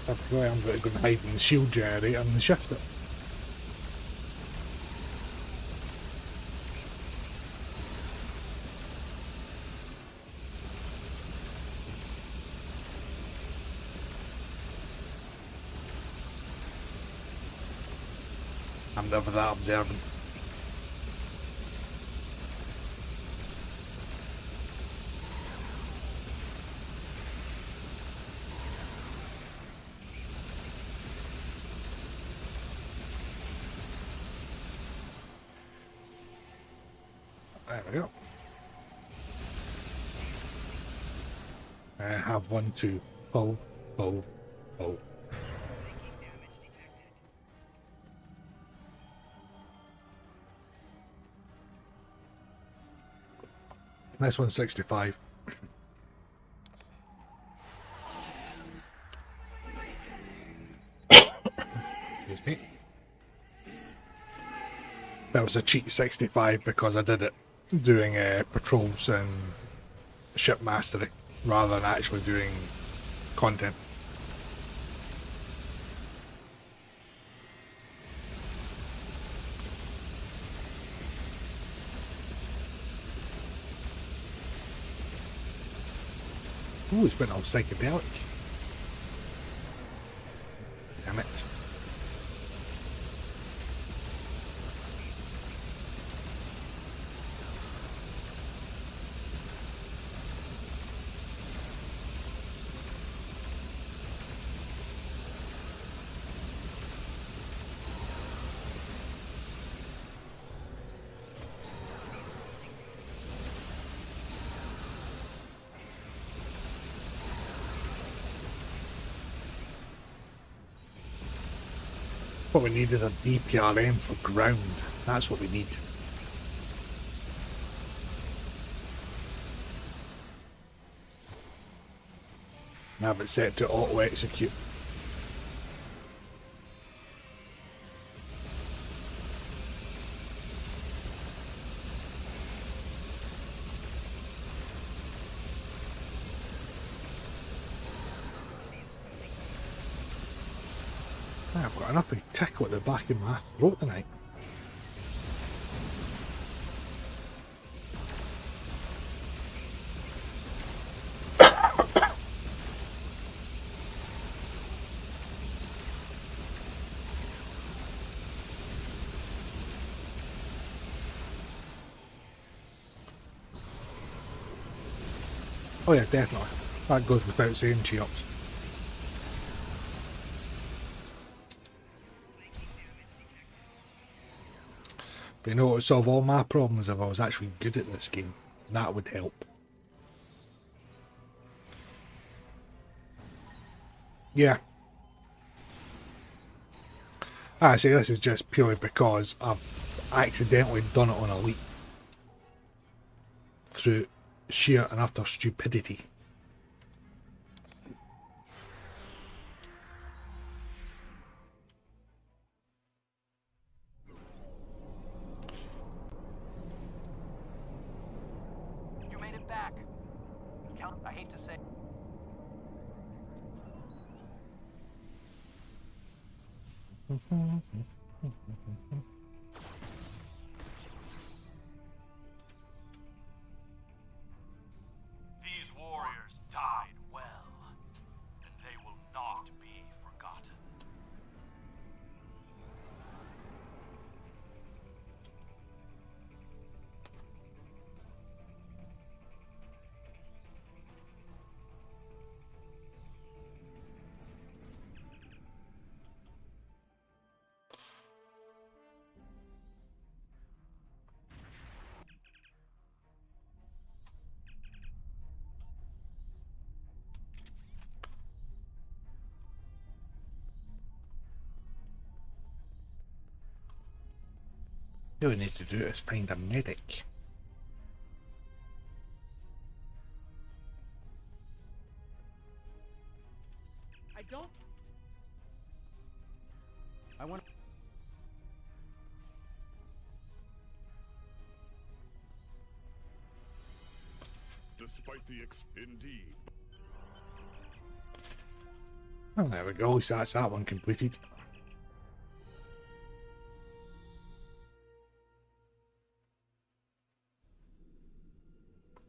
Probably I'm going to go and hide in the shield generator and shift it. I'm never that observant. we go. I have one, two. Pull, pull, pull. This one's 65. Excuse me. That was a cheat 65 because I did it doing patrols and ship mastery rather than actually doing content. Ooh, it's been all psychedelic. Damn it. What we need is a DPRM for ground. That's what we need. Now have it set to auto execute. I've got an uppy tickle at the back of my throat tonight. Oh yeah, definitely. That goes without saying, Cheops. But you know what would solve all my problems if I was actually good at this game? That would help. Yeah. I say this is just purely because I've accidentally done it on Elite. Through sheer and utter stupidity. You made it back. Count, I hate to say. These warriors died well, and they will not be forgotten. All we need to do is find a medic. I want. Despite the indeed. Oh, there we go. At least that's that one completed.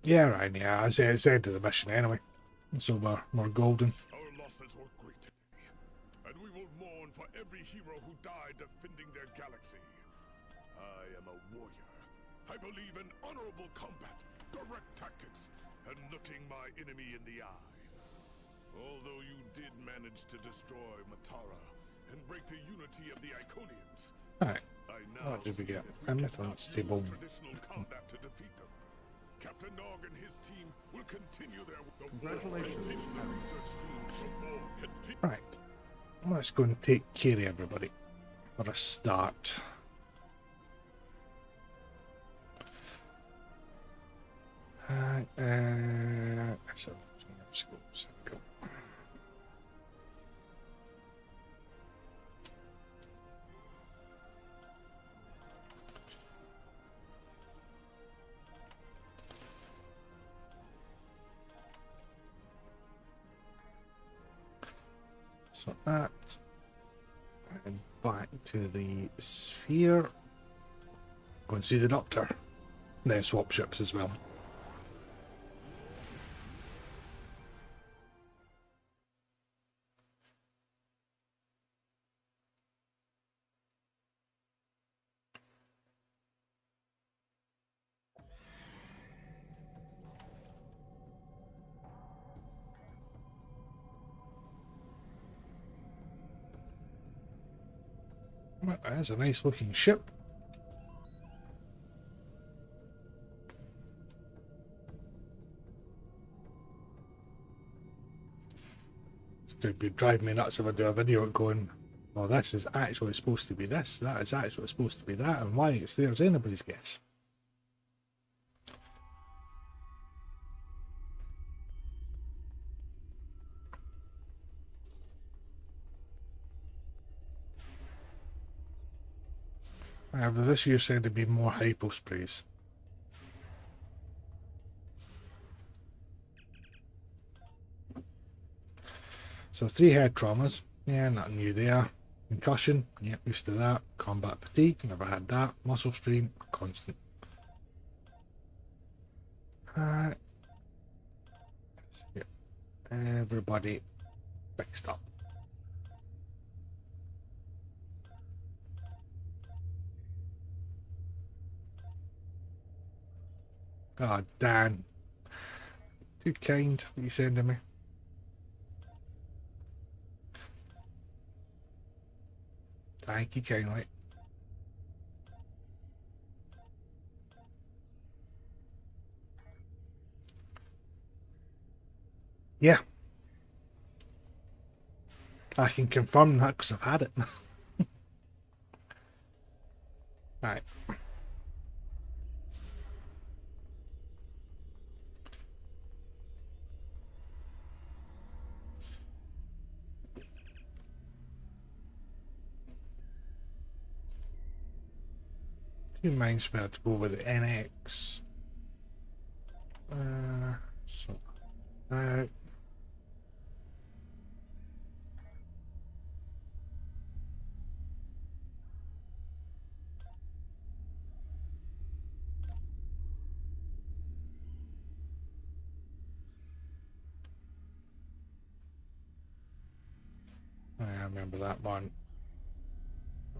Yeah, right, yeah. I say it's the end of the mission anyway. So we're golden. Our losses were great today, and we will mourn for every hero who died defending their galaxy. I am a warrior. I believe in honorable combat, direct tactics, and looking my enemy in the eye. Although you did manage to destroy Mutara and break the unity of the Iconians, Alright. I now What did we see get? that we Emmett on cannot this table. use traditional combat to defeat them. Captain Nog and his team will continue their congratulations. Continue the research team. The war continue. Right. Let's go and take care of everybody for a start. So schools. Go. So that, and back to the sphere. Go and see the doctor. Then swap ships as well. Well, that's a nice looking ship. It's going to be driving me nuts if I do a video going, well, this is actually supposed to be this, that is actually supposed to be that, and why it's there is anybody's guess. However, this year seemed to be more hypo sprays. So 3 head traumas, yeah, nothing new there. Concussion, yeah, used to that. Combat fatigue, never had that. Muscle strain, constant. Let's get everybody fixed up. Oh, Dan. Too kind what you sending me. Thank you kindly. Yeah. I can confirm that because I've had it. Right. Two minds me to go with the NX. So now I remember that one.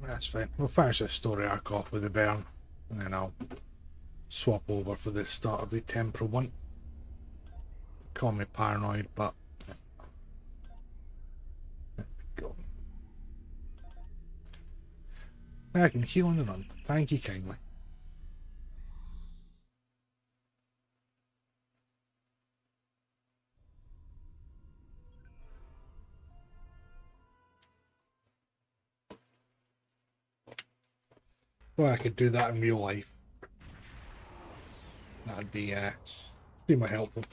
That's fine. We'll finish this story arc off with the burn, and then I'll swap over for the start of the temporal one. Call me paranoid, but there we go. I can heal on the run. Thank you kindly. Well, I could do that in real life. That'd be more helpful.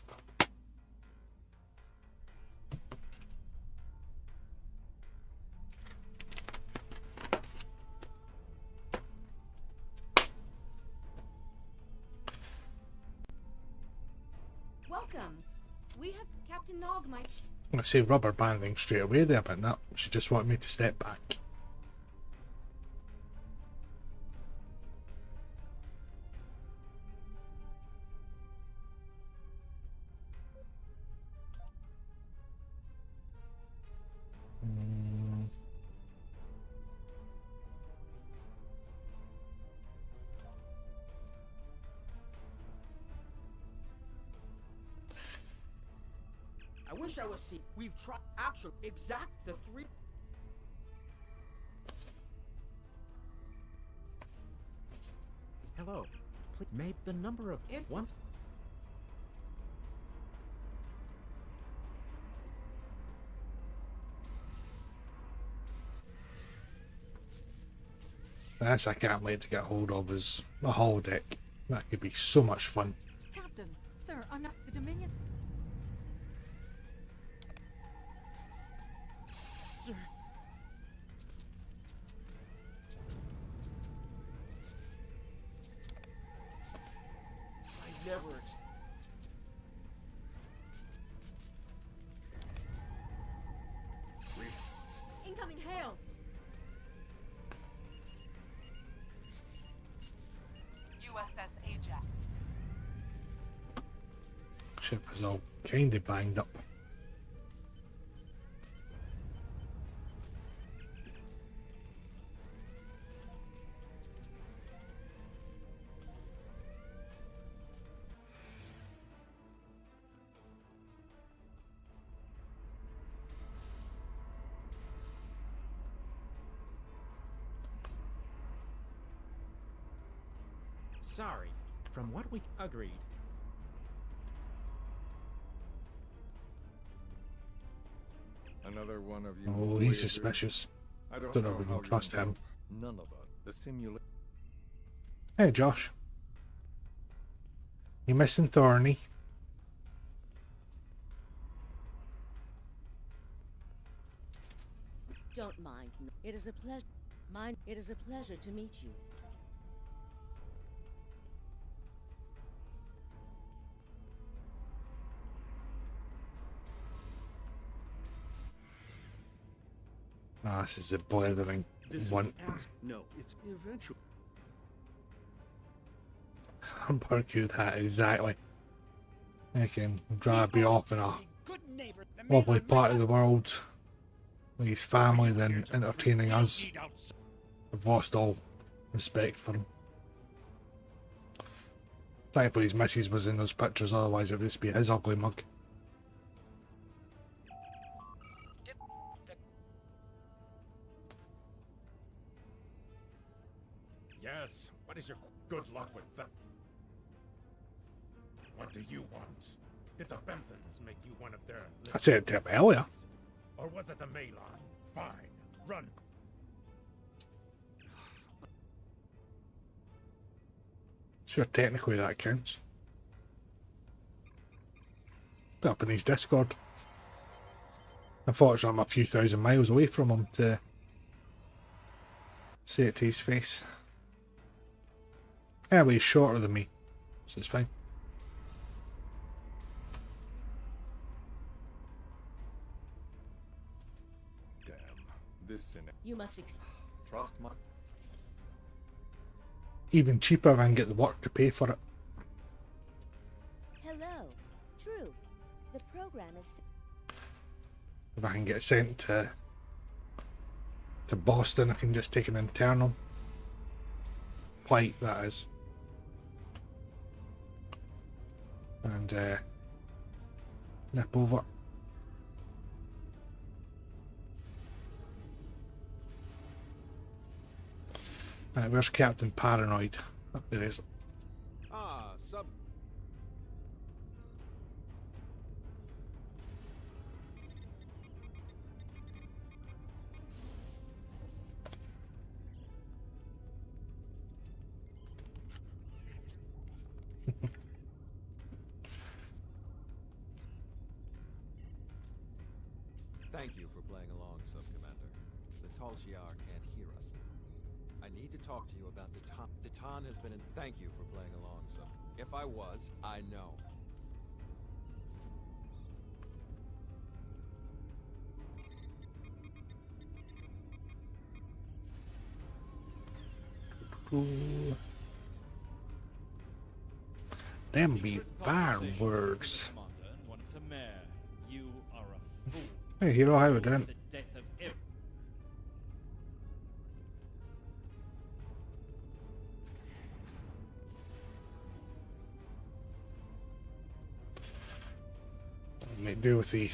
Welcome. We have Captain Nog, my... I say rubber banding straight away there, but no, she just wanted me to step back. I wish I was see. We've tried actually exact the 3. Hello. Please make the number of it once. That's I can't wait to get hold of is a hull deck. That could be so much fun. Captain, sir, I'm not the Dominion. Sir. I never Incoming hail. USS Ajax. Ship is all kinda banged up. Sorry. From what we agreed. Another one of you. Oh, he's voyagers. suspicious. I don't Don't know know if we how can you trust him. None of us. The simulation. Hey, Josh. You missing Thorny? Don't mind. It is a pleasure. It is a pleasure to meet you. Ah, this is a boiling one. No, it's eventual. Barbecue that exactly. I can drive you off in a lovely part of the world with his family, then entertaining us. I've lost all respect for him. Thankfully his missus was in those pictures, otherwise it would just be his ugly mug. Yes, what is your good luck with that? What do you want? Did the Benthans make you one of their... I said it to him earlier. Or was it the Malon? Fine, run. Sure, technically that counts. Put up in his Discord. Unfortunately, I'm a few thousand miles away from him to say it to his face. Yeah, but he's shorter than me, so it's fine. Damn. This in You must trust my. Even cheaper if I can get the work to pay for it. Hello. True. The program is. If I can get sent to Boston, I can just take an internal flight, that is. And nip over. Right, where's Captain Paranoid? Oh, there he is. Ah, sub. Thank you for playing along, Sub-Commander. The Tal Shiar can't hear us. I need to talk to you about the Tan. The Tan has been in. Thank you for playing along, Sub. If I was, I know. Ooh. Them be fine words. Hey, hero, how we doing? Might do with the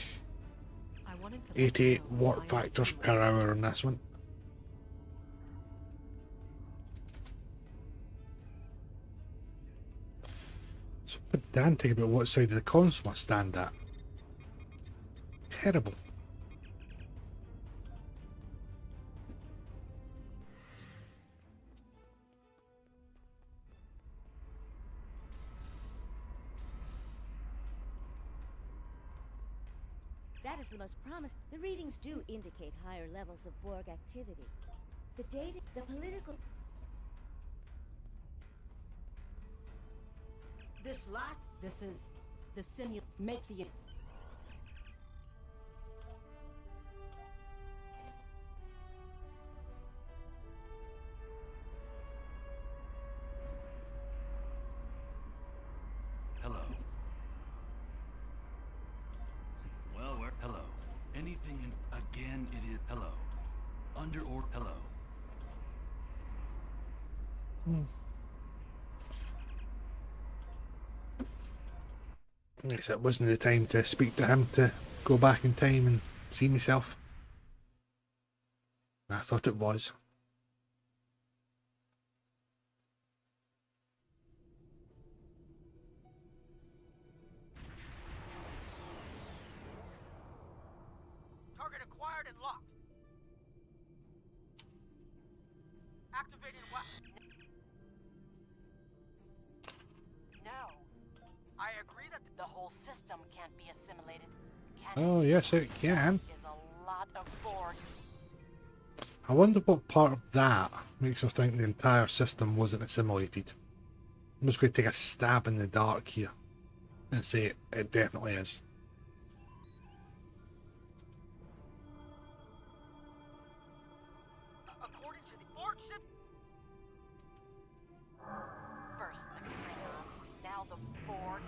88 watt factors per hour on this one. pedantic about what side of the console I stand at. Terrible. That is the most promising. The readings do indicate higher levels of Borg activity. The data, the political... This is the make the Hello. Well, we're... Hello. Anything in... Again, it is... Hello. Under or... Hello. I guess it wasn't the time to speak to him to go back in time and see myself. I thought it was. Target acquired and locked. Activating weapon. No. I agree that The whole system can't be assimilated. Oh, yes, it can. Is a lot of Borg. I wonder what part of that makes us think the entire system wasn't assimilated. I'm just going to take a stab in the dark here and say it definitely is. according to the Borg ship. First the Klingons, now the Borg.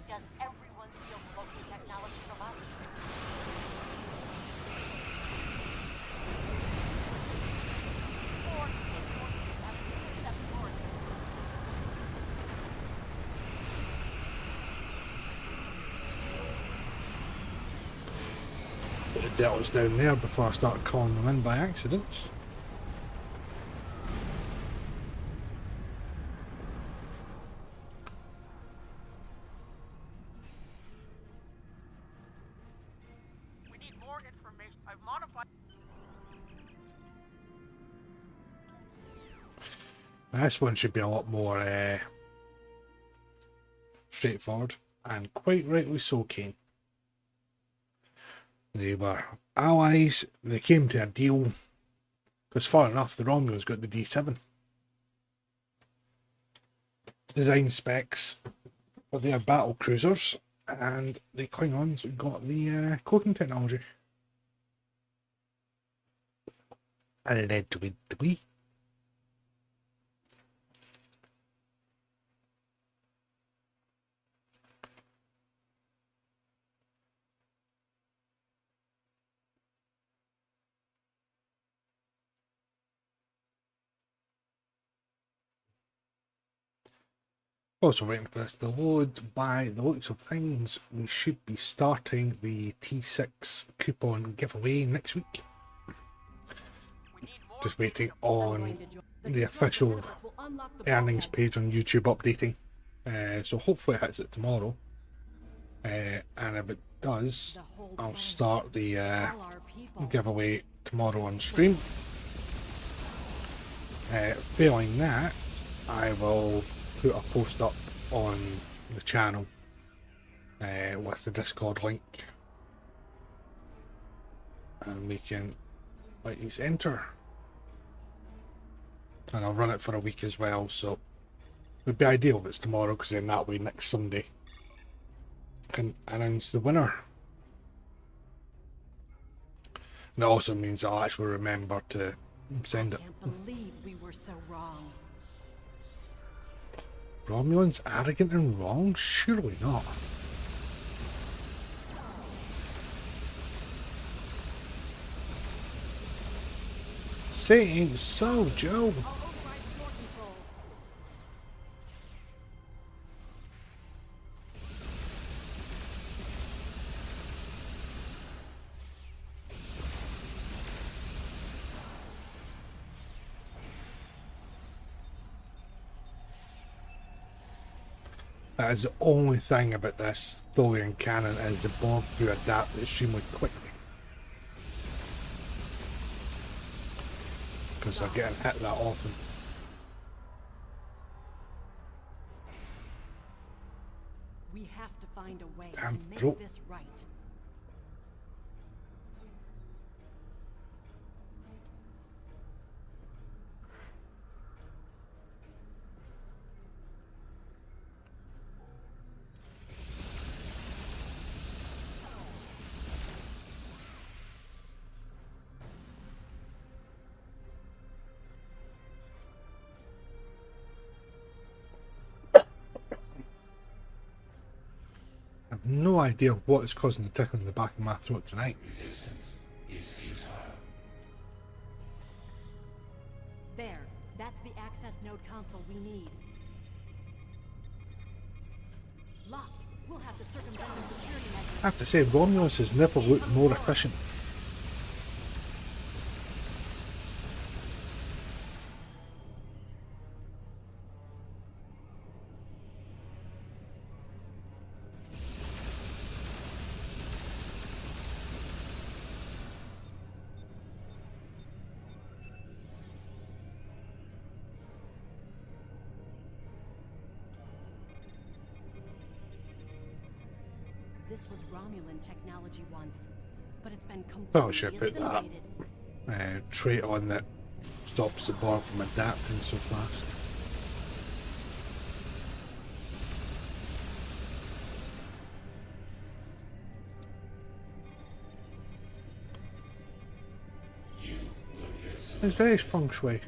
Does everyone steal cloaking technology from us? Borg reinforcements everything except yours. Put the deltas down there before I start calling them in by accident. We need more information. I've modified. This one should be a lot more straightforward, and quite rightly so, Kane. They were allies, they came to a deal, because far enough the Romulans got the D7. Design specs for their battle cruisers, and the Klingons got the cloaking technology. Allegedly. Also waiting for this to load. By the looks of things, we should be starting the T6 coupon giveaway next week. Just waiting on the official earnings page on YouTube updating. So hopefully it hits it tomorrow. And if it does, I'll start the giveaway tomorrow on stream. Failing that, I will put a post up on the channel with the Discord link, and we can let you enter, and I'll run it for a week as well, so it would be ideal if it's tomorrow, because then that way next Sunday I can announce the winner. And it also means I'll actually remember to send it. I can't believe we were so wrong. Romulans arrogant and wrong? Surely not. Saying so, Joe. That is the only thing about this Thorian cannon is the Borg do adapt extremely quickly. Because they're getting hit that often. We have to find a way Damn to make throat. this right. I have no idea what is causing the tickle in the back of my throat tonight. Resistance is futile. There. That's the access node console we need. Locked. We'll have to circumvent the security measures. I have to say, Romulus has never looked more efficient. This was Romulan technology once, but it's been Probably should completely put that assimilated. trait on that stops the Borg from adapting so fast. It's very feng shui.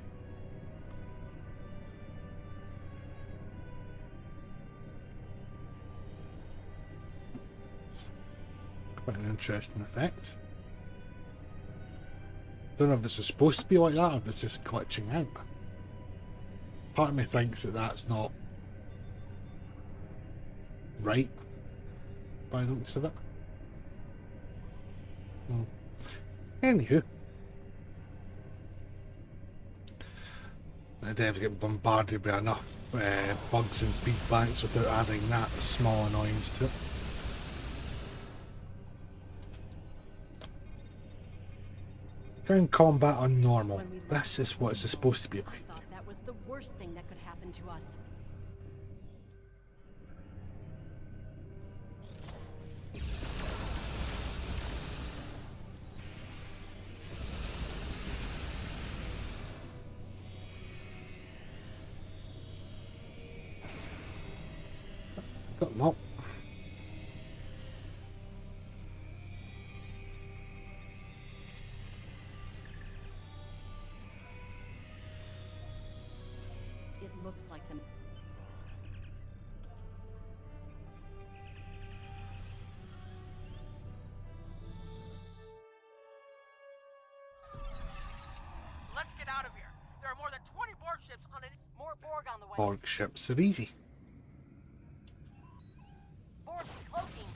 Quite an interesting effect. Don't know if this is supposed to be like that or if it's just glitching out. Part of me thinks that that's not right by the looks of it. Anywho, the devs get bombarded by enough bugs and feedbacks without adding that small annoyance to it. Ground combat on normal. This is what it's supposed to be I like. thought that was the worst thing that could happen to us. Got them all. It looks like them. Let's get out of here. There are more than 20 Borg ships on an... More Borg on the way. Borg ships are easy. Borg cloaking.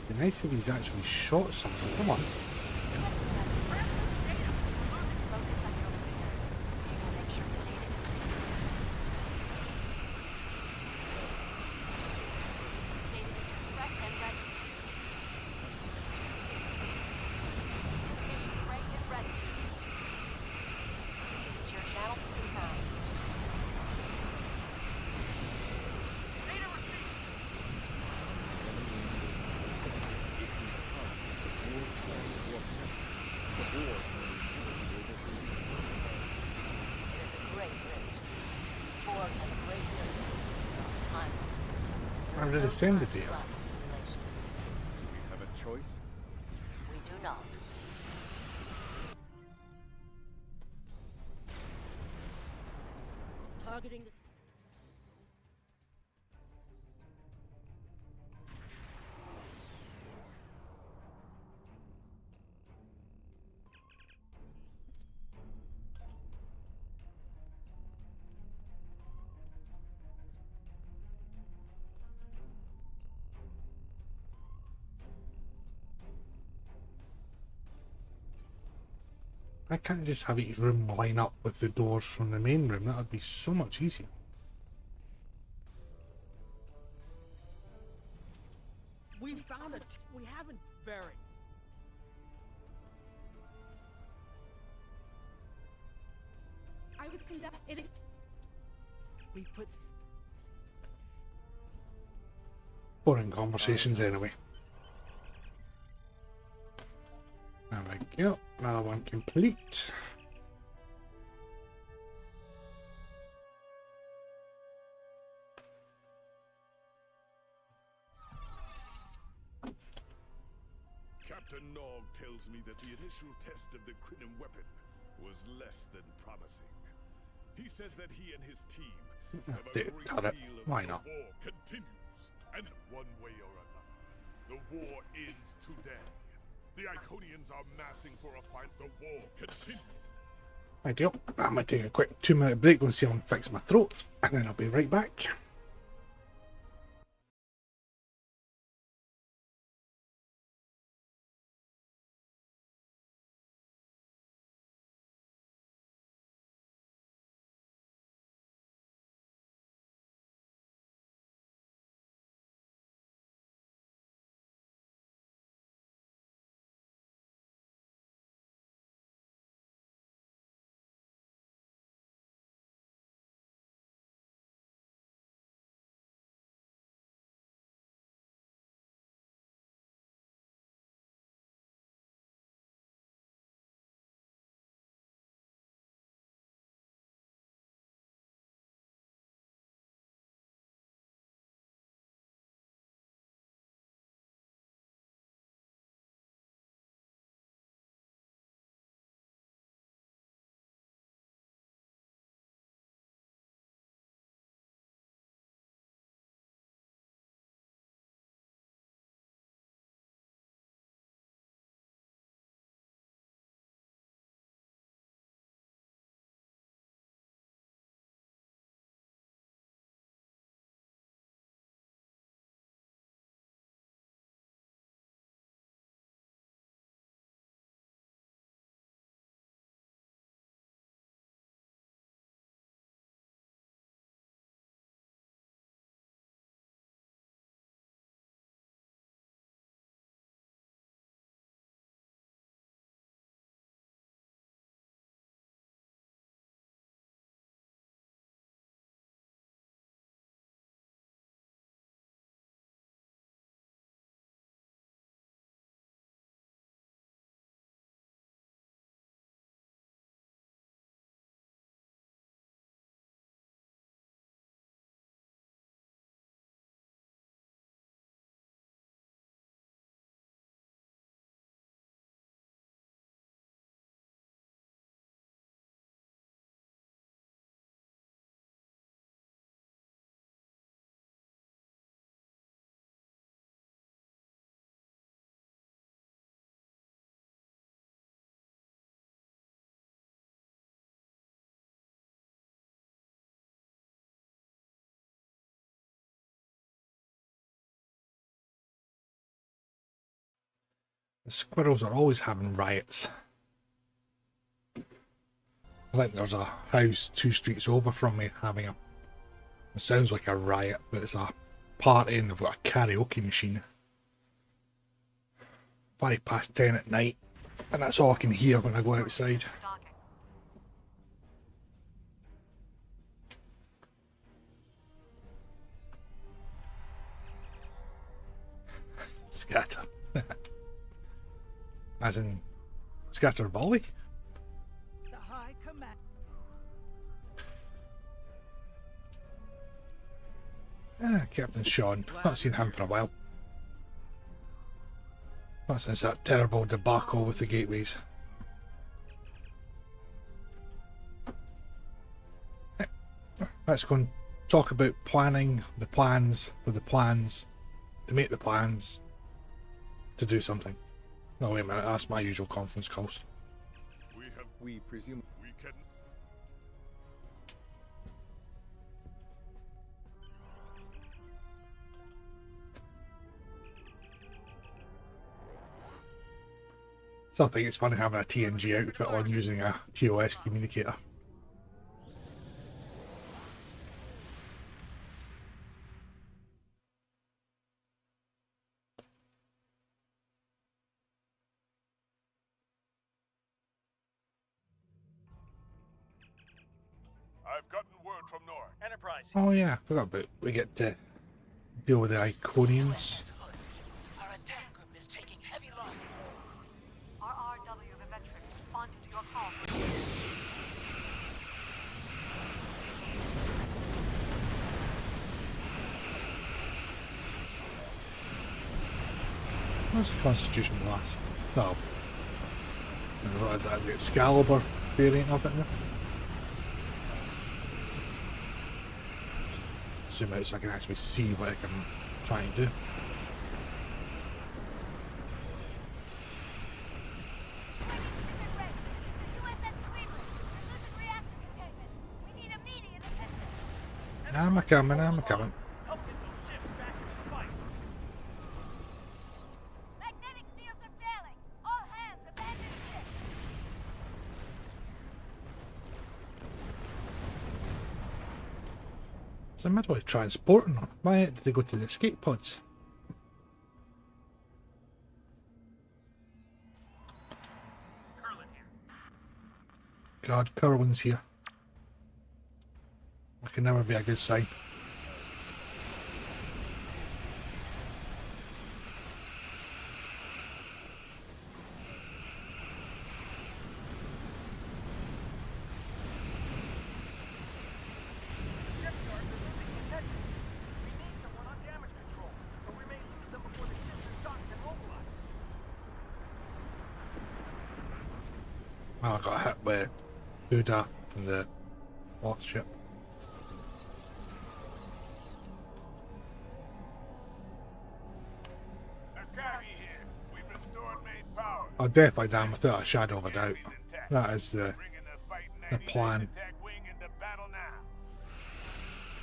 It'd be nice if he's actually shot someone. Come on. Focus on your figures. We will make sure the data is preserved. Data is refreshed and ready. Communications break is ready. Secure channel confirmed. Data received. It is a great risk. Borg have a great deal of influence on the timeline. I'm really same the data. Simulations. Do we have a choice? We do not. Targeting the... I can't just have each room line up with the doors from the main room. That would be so much easier. We found it. We haven't buried. I was conducting. We put. Boring conversations anyway. There we go. Another one complete. Captain Nog tells me that the initial test of the Crinan weapon was less than promising. He says that he and his team have a great deal of Why the not? war continues, and one way or another, the war ends today. The Iconians are massing for a fight. The war continues. Ideal. I'm going to take a quick 2-minute break, go and see if I can fix my throat, and then I'll be right back. The squirrels are always having riots. I think there's a house 2 streets over from me having a... It sounds like a riot, but it's a party and they've got a karaoke machine. 10:05 at night, and that's all I can hear when I go outside. Scatter. As in, scatter volley? The High Command. Captain Sean. Not seen him for a while. Not since that terrible debacle with the gateways. Let's go and talk about planning the plans for the plans to make the plans to do something. No, wait a minute, that's my usual conference calls. We presume We can. Still think it's funny having a TNG outfit on using a TOS communicator. I've gotten word from North. Enterprise. Oh yeah, I forgot about we get to deal with the Iconians. Our attack group is taking heavy losses. RRW the veterans responded to your call. What's the Constitution class? No. What is that? The Excalibur variant of it now? Zoom out so I can actually see what I can try and do. I'm a coming. Help get those ships back into the fight. Magnetic fields are failing. All hands abandon ship. So I'm midway transporting them. Why did they go to the escape pods? Curlin here. God, Curlin's here. That can never be a good sign. Shipyards are losing integrity. We need someone on damage control, or we may lose them before the ships are docked and mobilized. Well, I got hit with Buddha from the fourth ship. Akagi here. We've restored main power. I'll definitely down without a shadow of a doubt. That is the plan. Attack wing into battle now.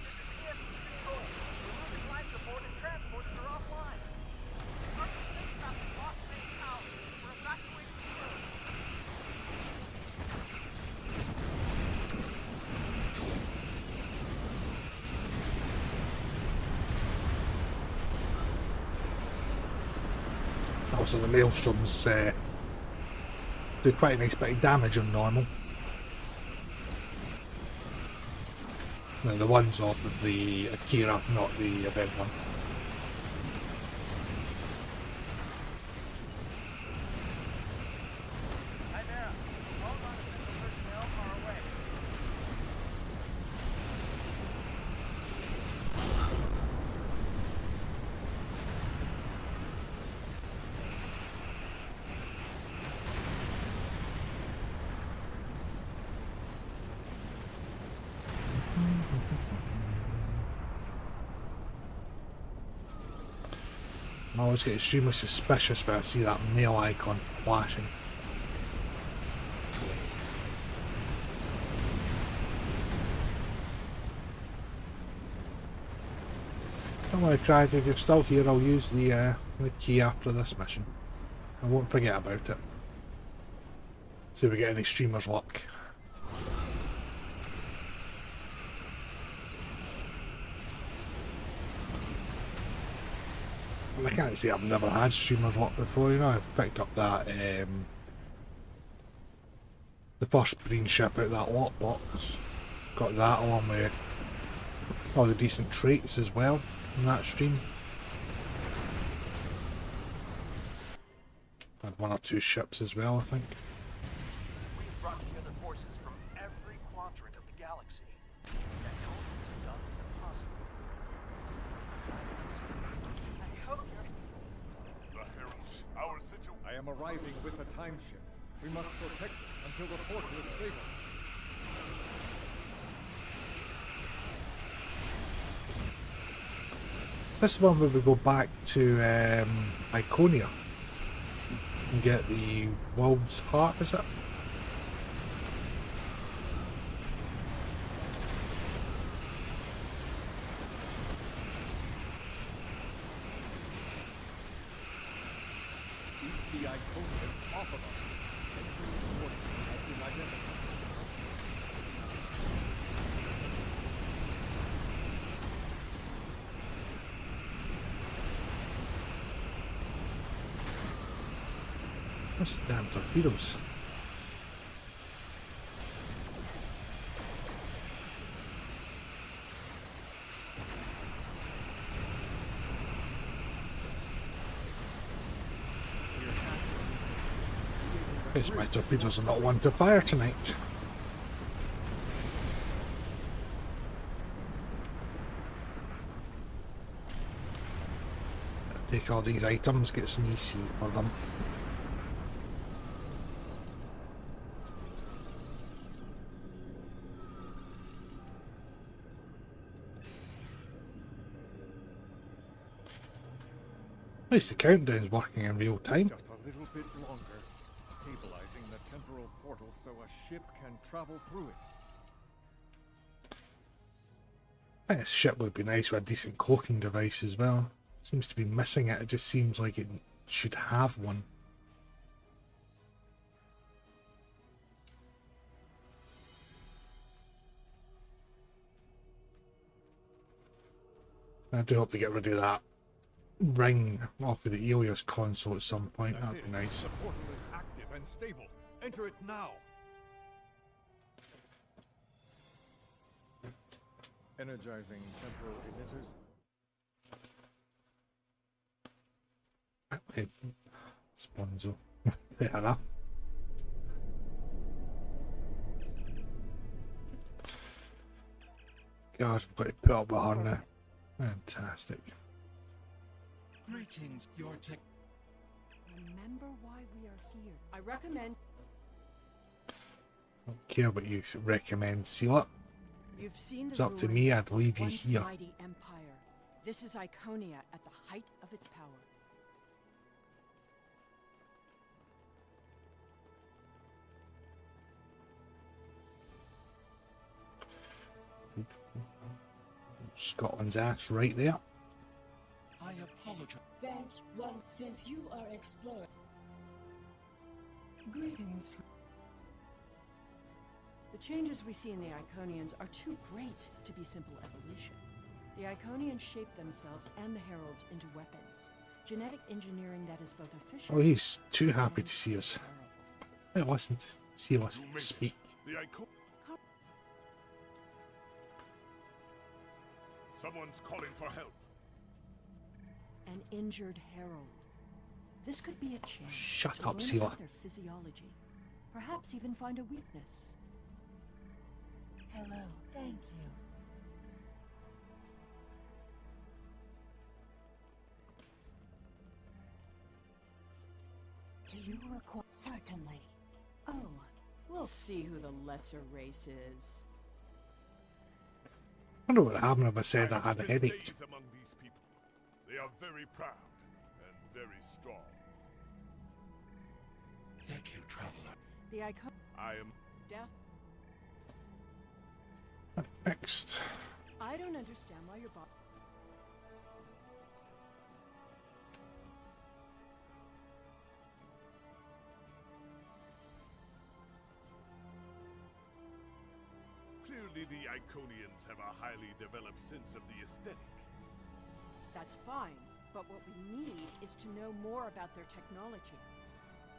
This is ESP control. We're losing life support and transporters are offline. Our spacecraft has lost main power. We're evacuating the crew. Also, the maelstroms do quite a nice bit of damage on normal. Now, the ones off of the Akira, not the event one. Hi there. All non-essential personnel are away. I always get extremely suspicious when I see that mail icon flashing. Don't worry, Craig, if you're still here, I'll use the key after this mission. I won't forget about it. See if we get any streamer's luck. I can't say I've never had streamer's luck before, you know. I picked up that, the first green ship out of that lockbox. Got that along with all the decent traits as well in that stream. Had one or two ships as well, I think. We've brought together forces from every quadrant of the galaxy. That couldn't have done the impossible. I hope you're... The Herald, our situation. I am arriving with a time ship. We must protect it until the portal is stable. This is one where we go back to Iconia and get the world's heart, is it? Keep the Iconians top of us. Enemy coordinates have been identified. What's the damn torpedoes? Guess my torpedoes are not one to fire tonight. Take all these items, get some EC for them. At least the countdown's working in real time. Just a little bit longer. Stabilizing the temporal portal so a ship can travel through it. I think a ship would be nice with a decent cloaking device as well. Seems to be missing it. It just seems like it should have one. I do hope they get rid of that ring off of the Elios console at some point. That'd be nice. The portal is active and stable. Enter it now. Energizing temporal emitters. Sponzo. Fair enough. Gosh, I've got to put up with her now. Fantastic. Greetings, your tech. Remember why we are here. I recommend. Don't care what you recommend, seal it. You've seen the It's up to me, I'd leave you once here. mighty empire. This is Iconia at the height of its power. Scotland's ass right there. I apologize. Thanks, one, since you are exploring. Greetings. The changes we see in the Iconians are too great to be simple evolution. The Iconians shape themselves and the Heralds into weapons. Genetic engineering that is both efficient. Oh, he's too happy to see us. Hey, listen to see us speak. Someone's calling for help. An injured Herald. This could be a chance Shut to up, learn Sela. about their physiology. Perhaps even find a weakness. Hello, thank you. Do you require? Certainly. Oh, We'll see who the lesser race is. I wonder what would happen if I said I had a headache. Days among these people. They are very proud and very strong. Thank you, traveler. The Icon. I am Death. Next. I don't understand why your body. Clearly, the Iconians have a highly developed sense of the aesthetic. That's fine, but what we need is to know more about their technology.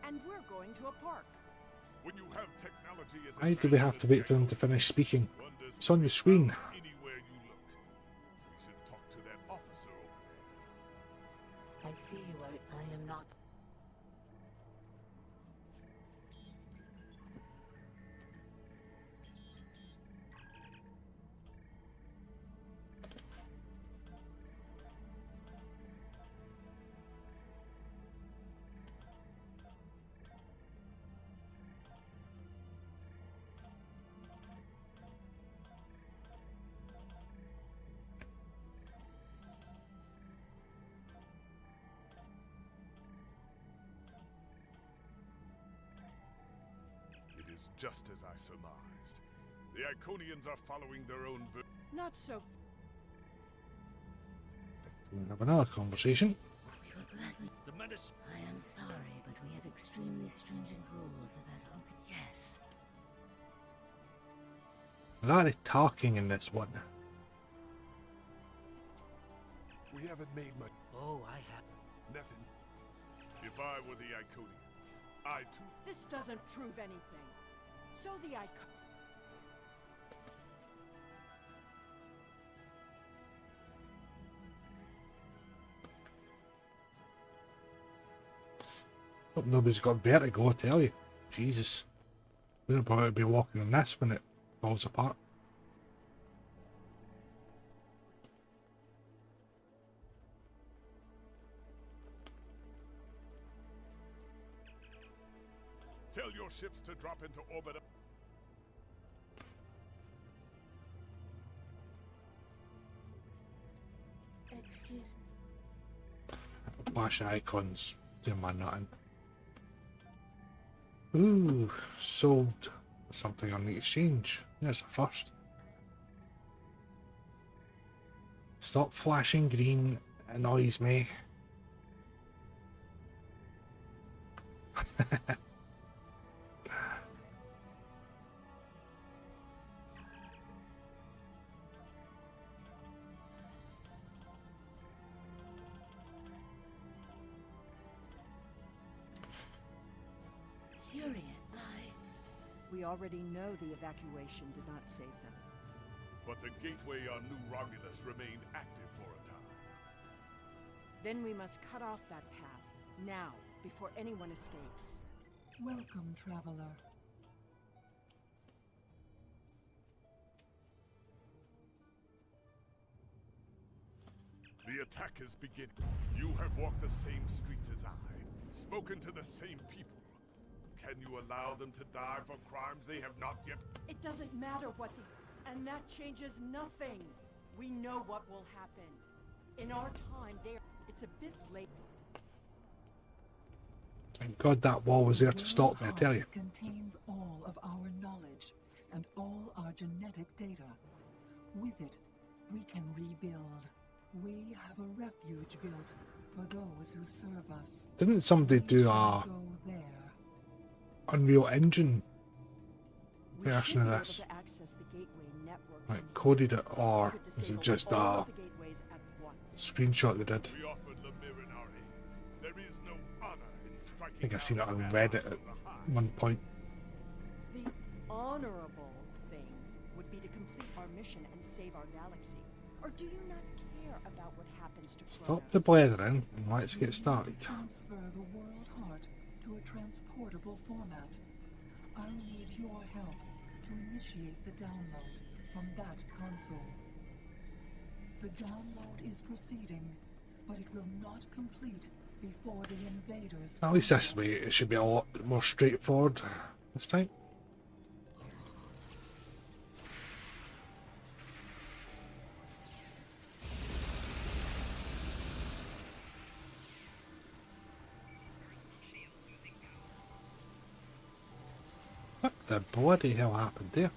And we're going to a park. When you have technology as Why do we have to wait for them to finish speaking? It's on the screen. Anywhere you look. We should talk to that officer over there. I see you. I am not. It is just as I surmised. The Iconians are following their own Not so. We'll have another conversation. We were gladly. The menace. I am sorry, but we have extremely stringent rules about hooking. Yes. A lot of talking in this one. We haven't made much. Oh, I have. Nothing. If I were the Iconians, I too. This doesn't prove anything. So the Hope nobody's got vertigo, I tell you. Jesus. We don't probably be walking on this when it falls apart. Tell your ships to drop into orbit. Excuse me. Flash icons doing my nothing. Ooh, sold something on the exchange. There's a first. Stop flashing green, it annoys me. We already know the evacuation did not save them. But the gateway on New Romulus remained active for a time. Then we must cut off that path, now, before anyone escapes. Welcome, traveler. The attack is beginning. You have walked the same streets as I, spoken to the same people. Can you allow them to die for crimes they have not yet? It doesn't matter what the... And that changes nothing. We know what will happen. In our time, it's a bit late. Thank God that wall was there to stop me, I tell you. It contains all of our knowledge and all our genetic data. With it, we can rebuild. We have a refuge built for those who serve us. Didn't somebody do a Go there. Unreal Engine version of this? Like coded it, or is it just a screenshot they did? I think I seen it on Reddit at one point. The honorable thing would be to complete our mission and save our galaxy. Or do you not care about what happens to Stop the blethering and let's get started. Transfer the world heart to a transportable format. I'll need your help to initiate the download from that console. The download is proceeding, but it will not complete before the invaders... At least this way it should be a lot more straightforward this time. What the bloody hell happened there?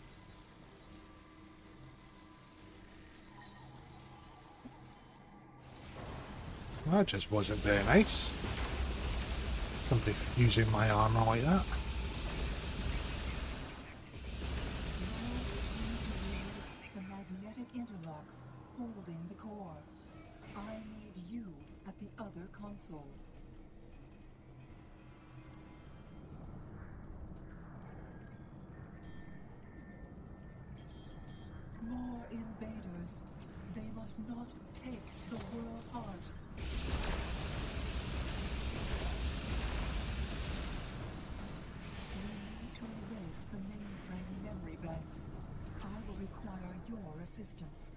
That just wasn't very nice. Somebody using my armor like that. The magnetic interlocks holding the core. I need you at the other console. More invaders. They must not take the world heart. We need to erase the mainframe memory banks. I will require your assistance.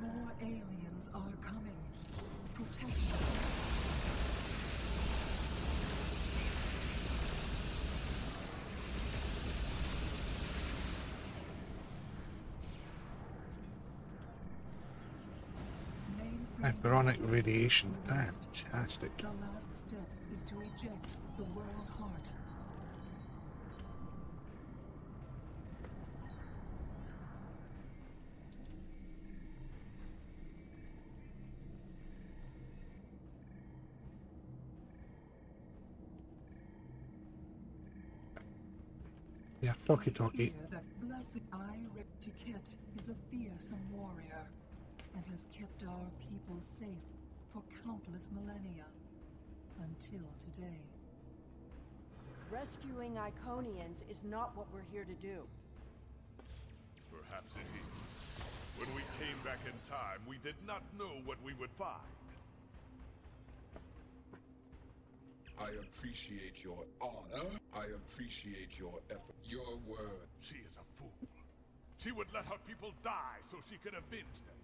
More aliens are coming. Protect them. Hyperonic radiation, fantastic. The last step is to eject the world heart. Yeah, talkie. Fear that blessed Ticket is a fearsome warrior and has kept our people safe for countless millennia until today. Rescuing Iconians is not what we're here to do. Perhaps it is. When we came back in time, we did not know what we would find. I appreciate your honor. I appreciate your effort. Your word. She is a fool. She would let her people die so she could avenge them.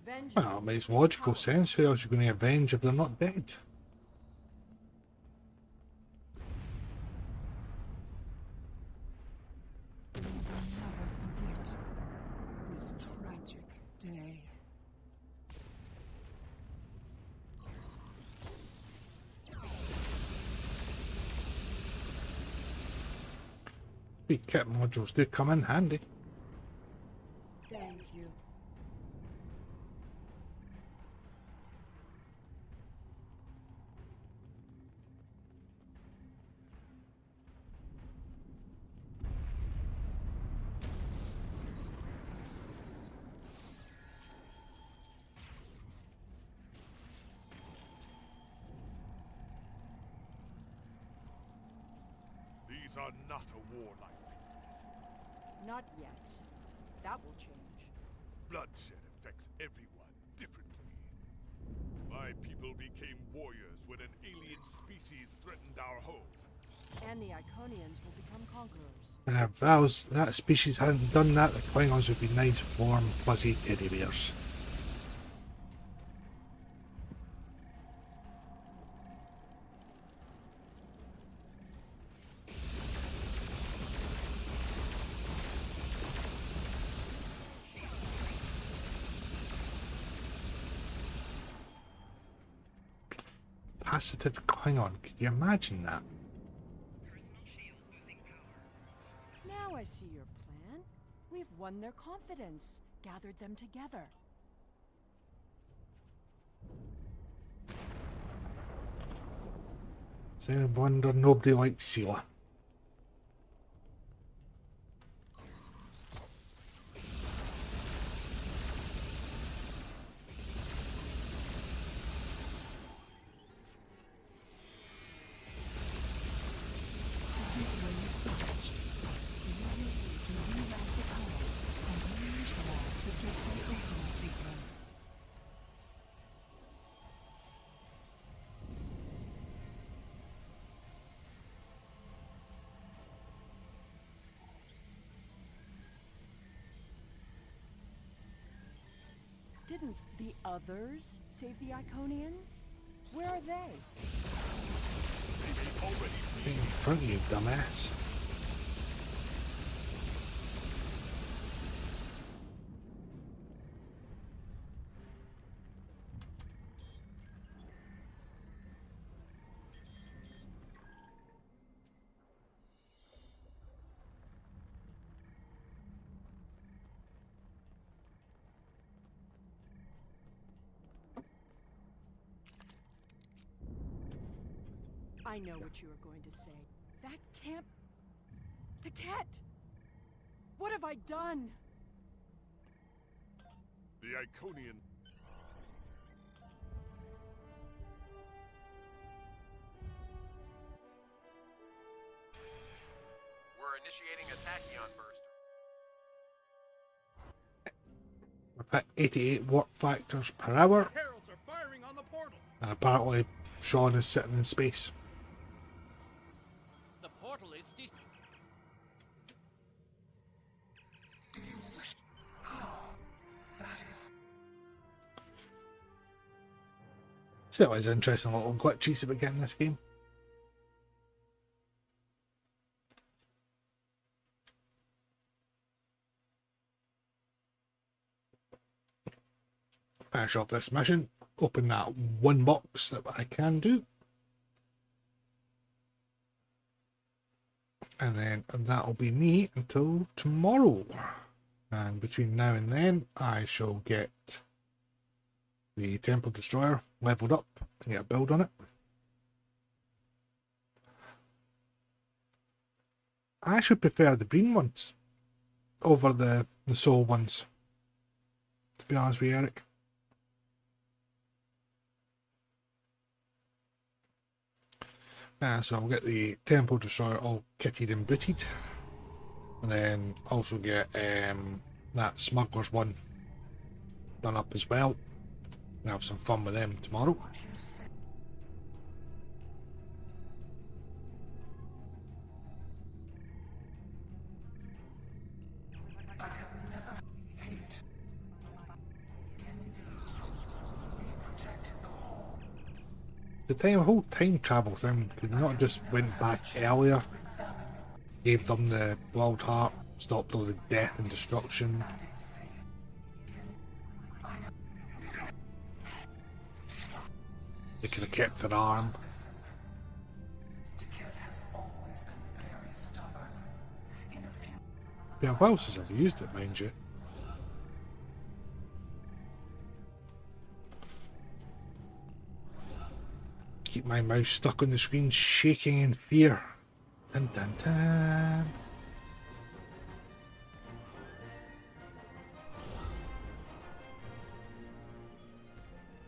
Vengeance. Well, it makes logical sense. Who else are you going to avenge if they're not dead? We will never forget this tragic day. The kit modules do come in handy. Thank you. These are not a warlike people. Not yet. That will change. Bloodshed affects everyone differently. My people became warriors when an alien species threatened our home. And the Iconians will become conquerors. And if that species hadn't done that, the Klingons would be nice, warm, fuzzy teddy bears. Passive Klingon, could you imagine that? Now I see your plan. We've won their confidence, gathered them together. It's no wonder nobody likes Sela. Didn't the others save the Iconians? Where are they? In front of you, dumbass. I know what you are going to say. That can't... Ticket! What have I done? The Iconian... We're initiating a tachyon burst. We've hit 88 watt factors per hour. Heralds are firing on the portal. And apparently Sean is sitting in space. The portal is So it's interesting little glitches about getting this game. Finish off this mission. Open that one box that I can do. And then that'll be me until tomorrow. And between now and then, I shall get the Temple Destroyer leveled up and get a build on it. I actually prefer the green ones over the soul ones, to be honest with you, Eric. So I'll get the Temple Destroyer all kitted and booted, and then also get that Smuggler's one done up as well, and have some fun with them tomorrow. The whole time travel thing, could we not just went back earlier, gave them the Wild Heart, stopped all the death and destruction? They could have kept their arm. Been a while since I've used it, mind you. Keep my mouse stuck on the screen, shaking in fear. Dun dun dun.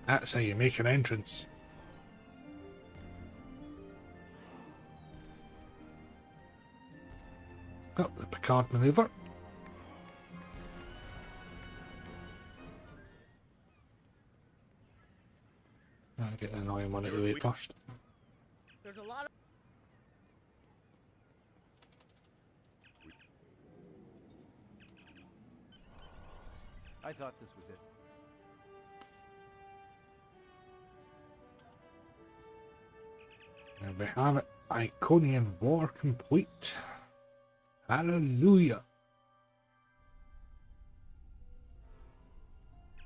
That's how you make an entrance. Oh, the Picard maneuver. I'll get an annoying one out of the way first. There's a lot of... I thought this was it. There we have it. Iconian War complete. Hallelujah.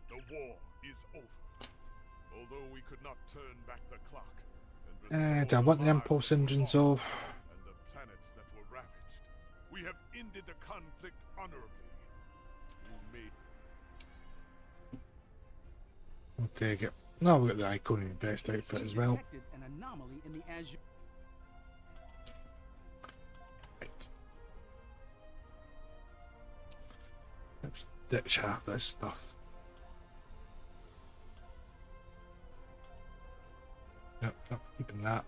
The war is over. Although we could not turn back the clock And I want the impulse engines off. and the planets that were ravaged, we have ended the conflict honorably. You made We'll take it. Now we've got the Iconian vest outfit as well. An anomaly in the Azure. Right. Let's ditch half this stuff. Yep, keeping that.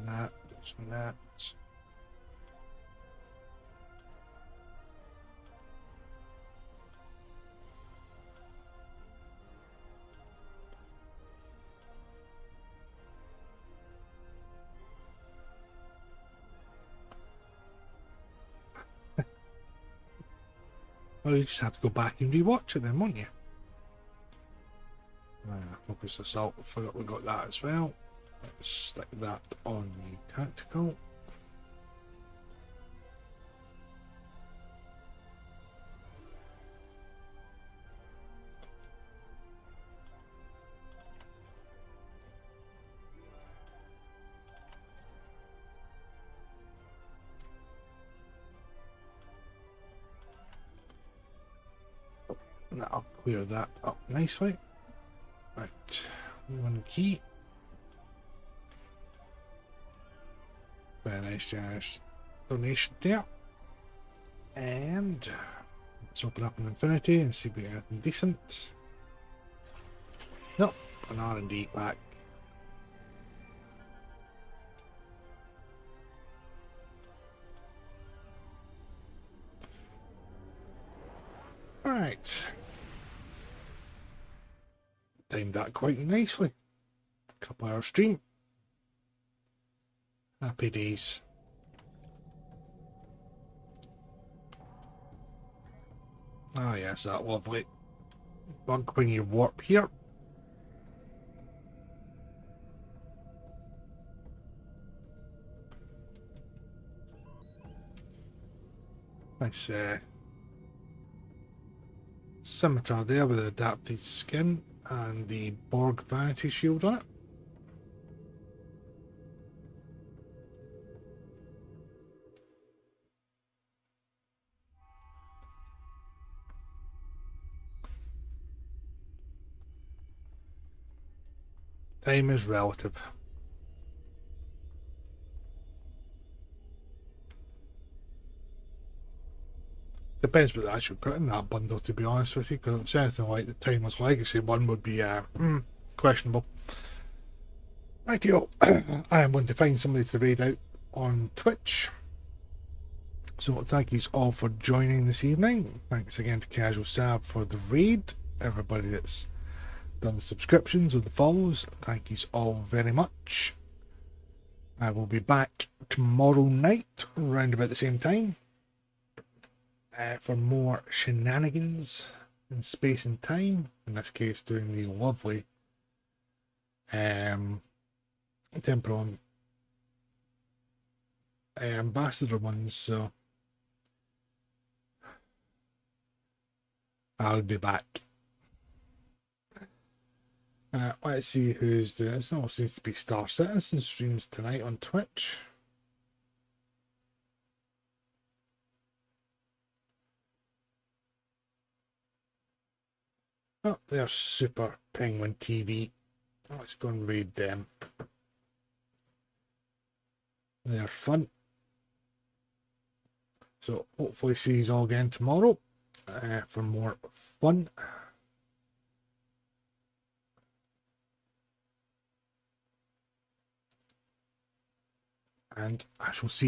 That, and that. Well, you just have to go back and rewatch it then, won't you? Focus assault, forgot we got that as well. Let's stick that on the tactical. And that'll clear that up nicely. Right, one key. Very nice, generous donation there. And let's open up an Infinity and see if we get anything decent. Nope, an R&D pack. Right. Timed that quite nicely. Couple hour stream. Happy days. Ah, yes, that lovely bug when you warp here. Nice scimitar there with the adapted skin and the Borg vanity shield on it. Time is relative. Depends what I should put in that bundle, to be honest with you, because if it's anything like the Timeless Legacy one would be questionable. Rightio, I am going to find somebody to raid out on Twitch. So thank you all for joining this evening. Thanks again to Casual Sab for the raid. Everybody that's done the subscriptions or the follows, thank you all very much. I will be back tomorrow night around about the same time for more shenanigans in space and time. In this case, doing the lovely Temporal Ambassador ones. So I'll be back. Let's see who's doing this. It all seems to be Star Citizen streams tonight on Twitch. Oh, there's Super Penguin TV. Let's go and raid them. They're fun. So hopefully see you all again tomorrow for more fun. And I shall see